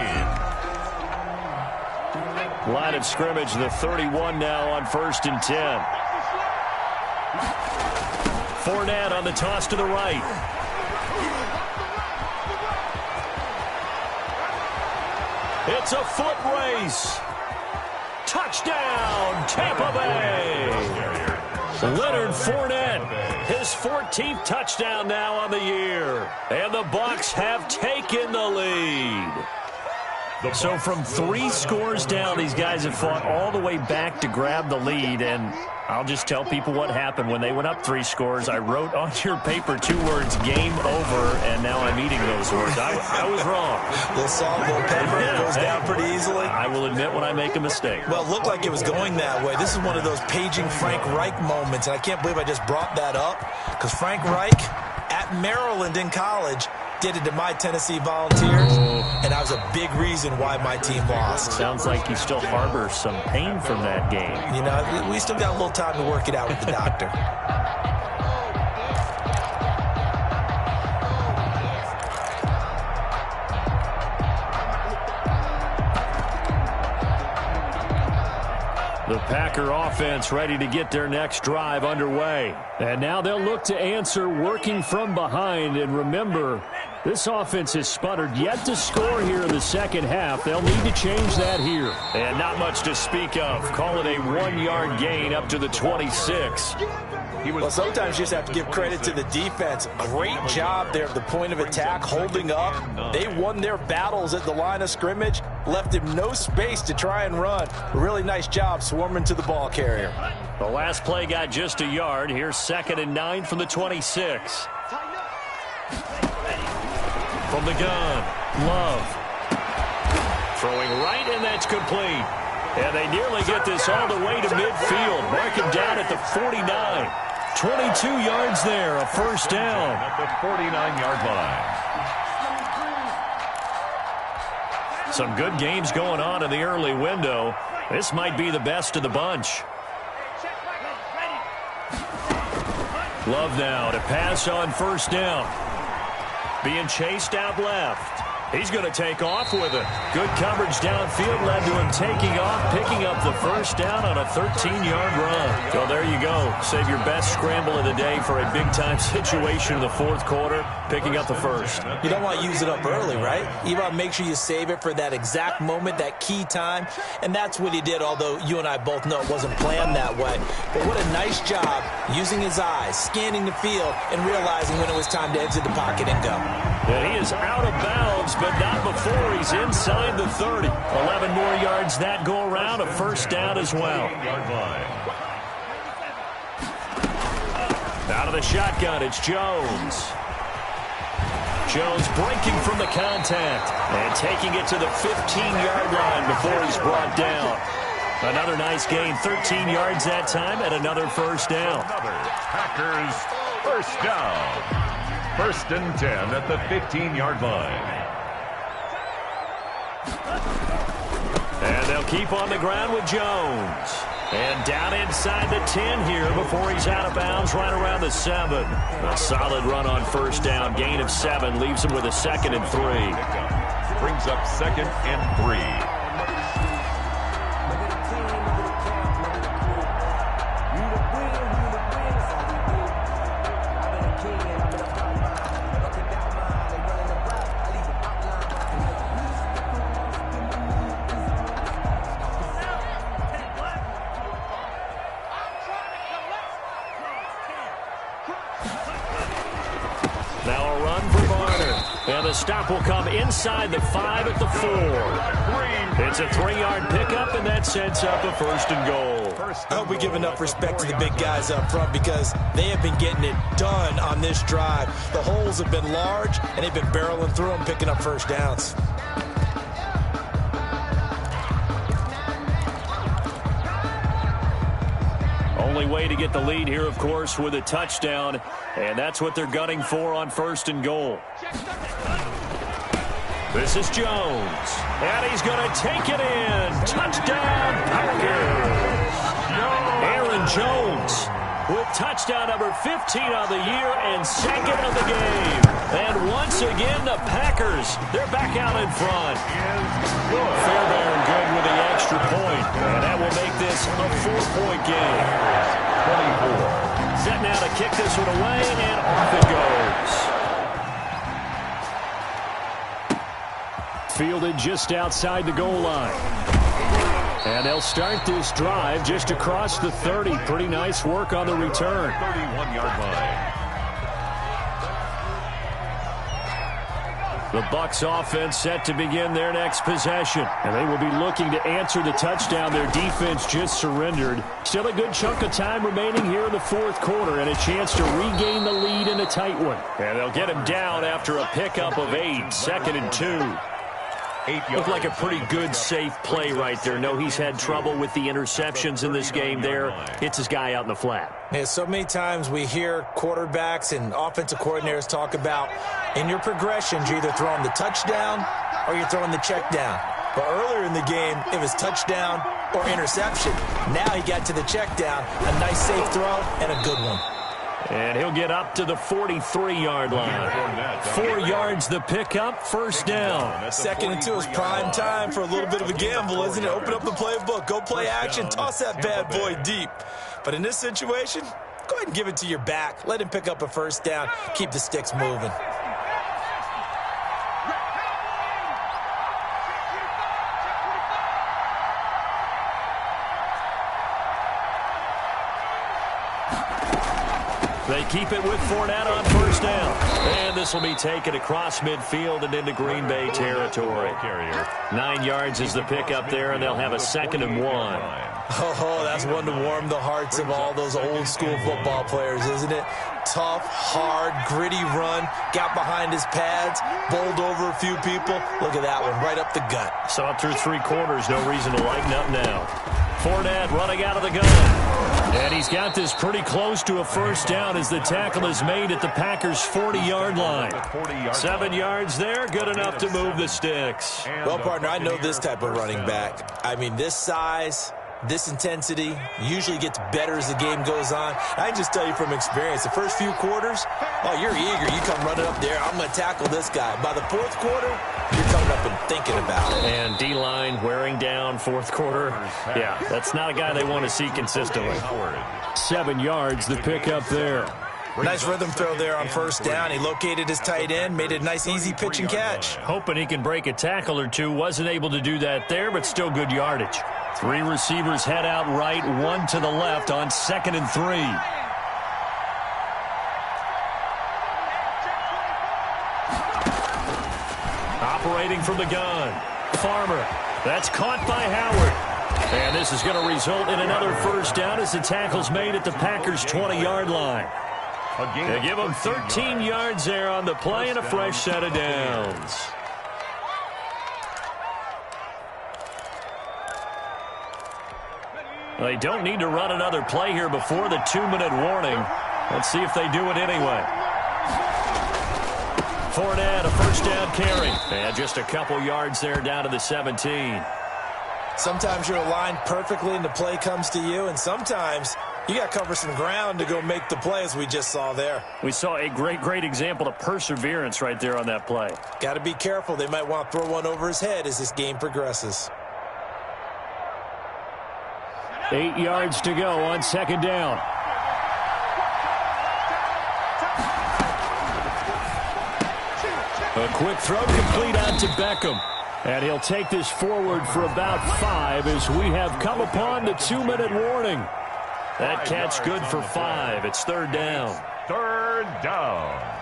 D: Line of scrimmage, the 31 now on 1st and 10. Fournette on the toss to the right. It's a foot race. Touchdown, Tampa Bay. Leonard Fournette, his 14th touchdown now on the year. And the Bucs have taken the lead. So from 3 scores down, these guys have fought all the way back to grab the lead, and I'll just tell people what happened when they went up 3 scores. I wrote on your paper 2 words, game over, and now I'm eating those words. I was wrong.
E: Little salt, little pepper, it goes down pretty easily.
D: I will admit when I make a mistake.
E: Well, it looked like it was going that way. This is one of those paging Frank Reich moments, and I can't believe I just brought that up, because Frank Reich at Maryland in college did it to my Tennessee Volunteers, and that was a big reason why my team lost.
D: Sounds like you still harbor some pain from that game.
E: You know, we still got a little time to work it out with the doctor.
D: The Packer offense ready to get their next drive underway. And now they'll look to answer working from behind. And remember, this offense has sputtered yet to score here in the second half. They'll need to change that here. And not much to speak of. Call it a 1-yard gain up to the 26.
E: Well, sometimes you just have to give credit to the defense. Great job there at the point of attack, holding up. They won their battles at the line of scrimmage, left him no space to try and run. A really nice job swarming to the ball carrier.
D: The last play got just a yard. Here's 2nd and 9 from the 26. From the gun, Love. Throwing right, and that's complete. And they nearly get this all the way to midfield. Mark him down at the 49. 22 yards there, a first down.
F: At the 49-yard line.
D: Some good games going on in the early window. This might be the best of the bunch. Love now to pass on first down. Being chased out left. He's going to take off with it. Good coverage downfield led to him taking off, picking up the first down on a 13-yard run. So there you go. Save your best scramble of the day for a big-time situation in the 4th quarter, picking up the first.
E: You don't want to use it up early, right? You want to make sure you save it for that exact moment, that key time. And that's what he did, although you and I both know it wasn't planned that way. But what a nice job using his eyes, scanning the field, and realizing when it was time to exit the pocket and go.
D: And he is out of bounds, but not before he's inside the 30. 11 more yards that go around, a first down as well. Out of the shotgun, it's Jones. Jones breaking from the contact and taking it to the 15-yard line before he's brought down. Another nice gain, 13 yards that time, and another first down.
F: Another Packers first down. 1st and 10 at the 15-yard line.
D: And they'll keep on the ground with Jones. And down inside the 10 here before he's out of bounds right around the 7. A solid run on first down. Gain of 7 leaves him with a 2nd and 3.
F: Brings up 2nd and 3.
D: The stop will come inside the 5 at the 4. It's a 3-yard pickup, and that sets up a 1st and goal.
E: I hope we give enough respect to the big guys up front because they have been getting it done on this drive. The holes have been large, and they've been barreling through them, picking up first downs.
D: Only way to get the lead here, of course, with a touchdown, and that's what they're gunning for on 1st and goal. This is Jones, and he's going to take it in. Touchdown, Packers! Aaron Jones with touchdown number 15 on the year and 2nd of the game. And once again, the Packers, they're back out in front. Fairbairn good with the extra point, and that will make this a 4-point game.
F: 24.
D: Set now to kick this one away, and off it goes. Fielded just outside the goal line. And they'll start this drive just across the 30. Pretty nice work on the return.
F: 31-yard line.
D: The Bucs offense set to begin their next possession. And they will be looking to answer the touchdown their defense just surrendered. Still a good chunk of time remaining here in the 4th quarter and a chance to regain the lead in a tight one. And they'll get him down after a pickup of 8, 2nd and 2. Looked like a pretty good, safe play right there. No, he's had trouble with the interceptions in this game there. Hits his guy out in the flat.
E: Yeah, so many times we hear quarterbacks and offensive coordinators talk about in your progressions, you're either throwing the touchdown or you're throwing the check down. But earlier in the game, it was touchdown or interception. Now he got to the check down, a nice safe throw and a good one.
D: And he'll get up to the 43-yard line. 4 yards the pickup, first down.
E: 2nd and 2 is prime time for a little bit of a gamble, isn't it? Open up the playbook, go play action, toss that bad boy deep. But in this situation, go ahead and give it to your back. Let him pick up a first down, keep the sticks moving.
D: They keep it with Fournette on first down. And this will be taken across midfield and into Green Bay territory. 9 yards is the pickup there, and they'll have a 2nd and 1.
E: Oh, that's one to warm the hearts of all those old-school football players, isn't it? Tough, hard, gritty run, got behind his pads, bowled over a few people. Look at that one, right up the gut.
D: So up through 3 quarters, no reason to lighten up now. Fournette running out of the gun. And he's got this pretty close to a first down as the tackle is made at the Packers' 40-yard line. 7 yards there, good enough to move the sticks.
E: Well, partner, I know this type of running back. I mean, this size, this intensity usually gets better as the game goes on. I can just tell you from experience, the first few quarters, oh, you're eager. You come running up there, I'm going to tackle this guy. By the 4th quarter, you're coming up and thinking about it.
D: And D-line wearing down 4th quarter. Yeah, that's not a guy they want to see consistently. 7 yards, the pickup there.
E: Nice rhythm throw there on first down. He located his tight end, made it a nice, easy pitch and catch.
D: Hoping he can break a tackle or two. Wasn't able to do that there, but still good yardage. 3 receivers head out right, 1 to the left on 2nd and 3. Operating from the gun. Farmer. That's caught by Howard. And this is going to result in another first down as the tackle's made at the Packers' 20-yard line. They give them 13 yards there on the play and a fresh set of downs. They don't need to run another play here before the 2-minute warning. Let's see if they do it anyway. Fournette, a first down carry. And just a couple yards there down to the 17.
E: Sometimes you're aligned perfectly and the play comes to you, and sometimes you got to cover some ground to go make the play, as we just saw there.
D: We saw a great example of perseverance right there on that play.
E: Got to be careful. They might want to throw one over his head as this game progresses.
D: 8 yards to go on second down. A quick throw complete out to Beckham. And he'll take this forward for about 5 as we have come upon the 2-minute warning. That catch good for 5. It's third down.
F: Third down.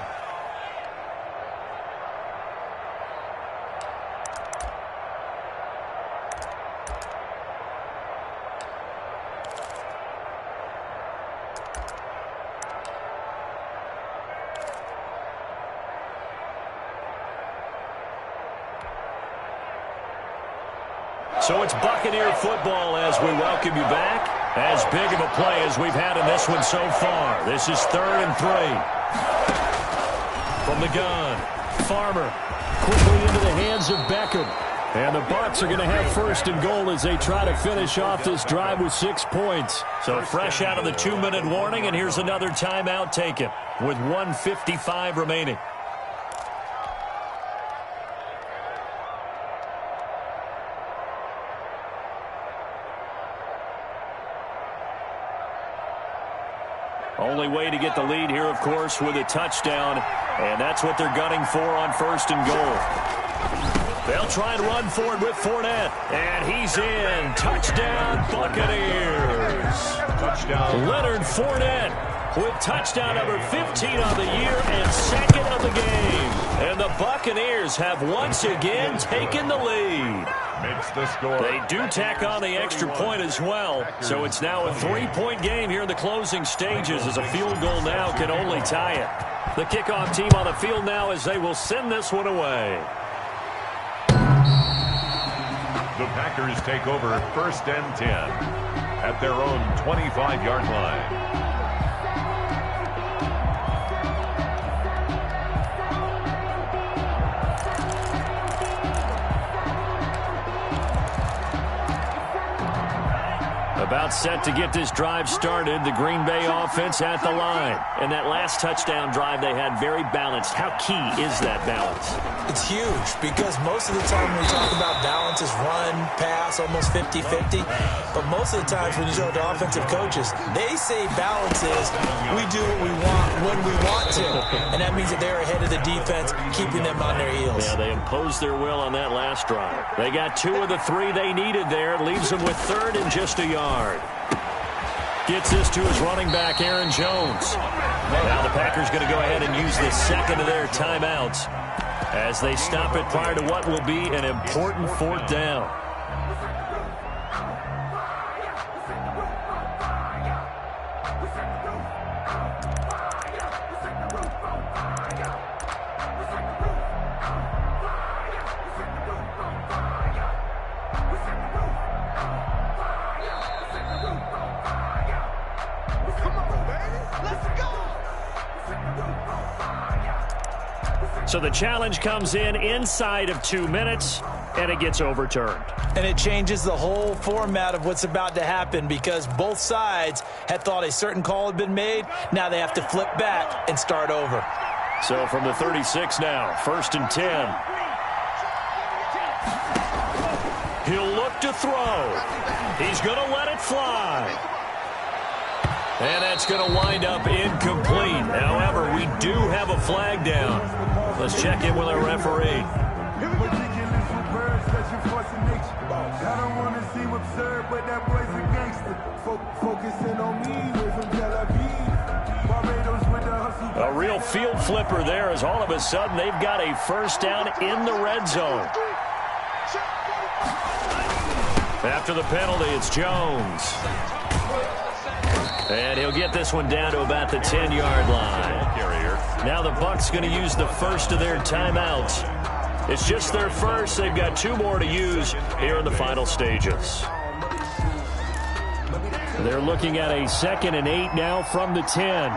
D: So it's Buccaneer football as we welcome you back. As big of a play as we've had in this one so far. This is 3rd and 3. From the gun, Farmer quickly into the hands of Beckham. And the Bucs are going to have 1st and goal as they try to finish off this drive with 6 points. So fresh out of the 2-minute warning, and here's another timeout taken with 1:55 remaining. Only way to get the lead here, of course, with a touchdown, and that's what they're gunning for on 1st and goal. They'll try and run for it with Fournette, and he's in. Touchdown, Buccaneers. Touchdown. Leonard Fournette with touchdown number 15 on the year and 2nd of the game. And the Buccaneers have once again taken the lead.
F: Makes the score.
D: They do tack on the extra point as well, so it's now a 3-point game here in the closing stages as a field goal now can only tie it. The kickoff team on the field now as they will send this one away.
F: The Packers take over 1st and 10 at their own 25-yard line.
D: About set to get this drive started, the Green Bay offense at the line. And that last touchdown drive they had very balanced. How key is that balance?
E: It's huge because most of the time when we talk about balance is run, pass, almost 50-50. But most of the times when you talk to offensive coaches, they say balance is we do what we want when we want to. And that means that they're ahead of the defense, keeping them on their heels.
D: Yeah, they imposed their will on that last drive. They got 2 of the 3 they needed there. Leaves them with 3rd and just a yard. Gets this to his running back, Aaron Jones. Now the Packers going to go ahead and use the 2nd of their timeouts as they stop it prior to what will be an important 4th down. So the challenge comes in inside of 2 minutes, and it gets overturned.
E: And it changes the whole format of what's about to happen because both sides had thought a certain call had been made. Now they have to flip back and start over.
D: So from the 36 now, 1st and 10. He'll look to throw. He's going to let it fly. And that's going to wind up incomplete. However, we do have a flag down. Let's check in with our referee. A real field flipper there as all of a sudden they've got a 1st down in the red zone. After the penalty, it's Jones. And he'll get this one down to about the 10-yard line. Now the Bucs going to use the 1st of their timeouts. It's just their 1st. They've got 2 more to use here in the final stages. They're looking at a 2nd and 8 now from the 10.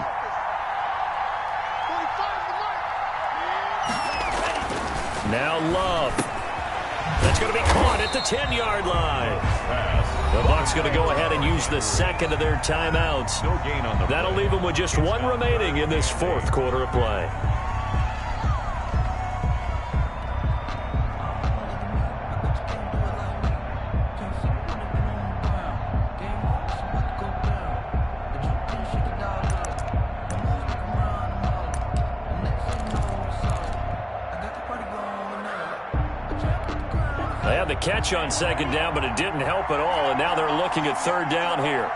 D: Now Love. That's going to be caught at the 10-yard line. The Bucs going to go ahead and use the second of their timeouts.
F: No gain on the play.
D: That'll leave them with just one remaining in this 4th quarter of play. They had the catch on 2nd down, but it didn't help at all, and now they're looking at 3rd down here.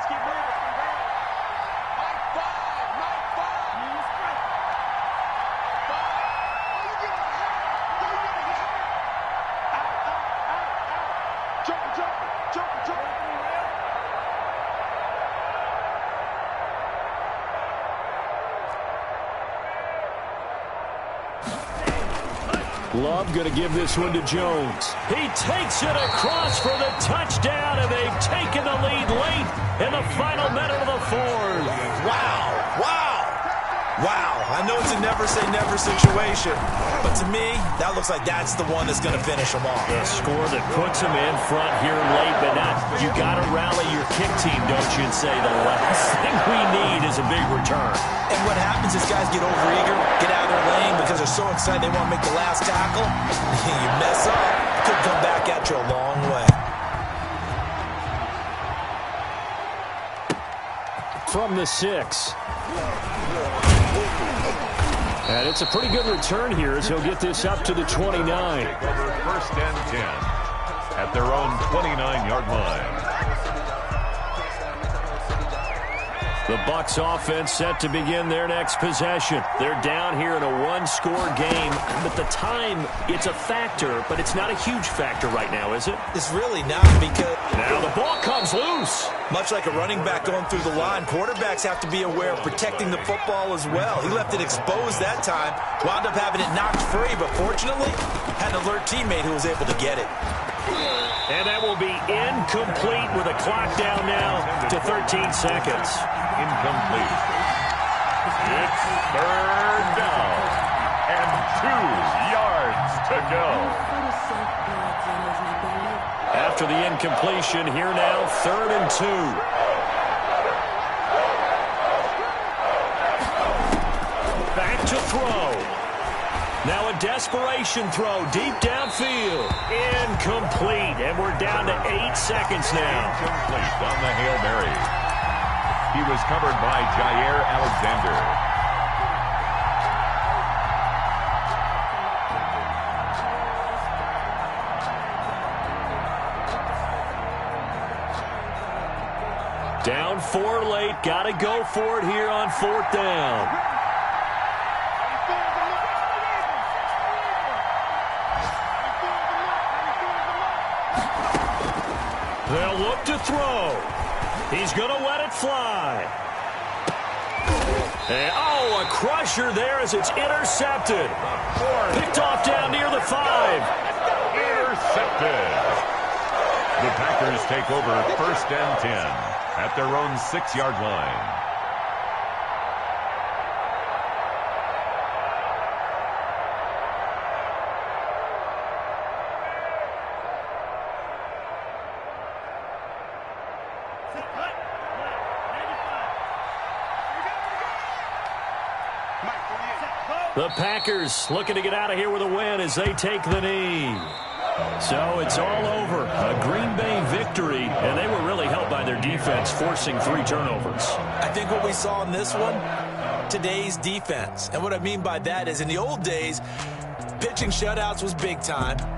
D: Love going to give this one to Jones. He takes it across for the touchdown, and they've taken the lead late in the final minute of the 4th.
E: Wow. Wow. Wow. I know it's a never-say-never situation, but to me, that looks like that's the one that's going to finish them off.
D: A score that puts them in front here late, but not. You got to rally your kick team, don't you, and say the last thing we need is a big return.
E: And what happens is guys get overeager, get out of their lane because they're so excited they want to make the last tackle. You mess up, it could come back at you a long way.
D: From the 6. And it's a pretty good return here as he'll get this up to the 29.
F: Take over 1st and 10 at their own 29-yard line.
D: The Bucs offense set to begin their next possession. They're down here in a one-score game, but the time, it's a factor, but it's not a huge factor right now, is it?
E: It's really not because...
D: Now the ball comes loose.
E: Much like a running back going through the line, quarterbacks have to be aware of protecting the football as well. He left it exposed that time, wound up having it knocked free, but fortunately, had an alert teammate who was able to get it.
D: And that will be incomplete with a clock down now to 13 seconds.
F: Incomplete. It's 3rd down and 2 yards to go.
D: After the incompletion, here now, 3rd and 2. Back to throw. Now a desperation throw deep downfield. Incomplete, and we're down to 8 seconds now.
F: Incomplete on the Hail Mary. He was covered by Jair Alexander.
D: Down 4 late, got to go for it here on 4th down. They'll look to throw. He's going to let it fly. And, a crusher there as it's intercepted. Picked off down near the 5.
F: Intercepted. The Packers take over 1st and 10 at their own 6-yard line.
D: The Packers looking to get out of here with a win as they take the knee. So it's all over. A Green Bay victory, and they were really helped by their defense, forcing 3 turnovers.
E: I think what we saw in this one, today's defense. And what I mean by that is in the old days, pitching shutouts was big time.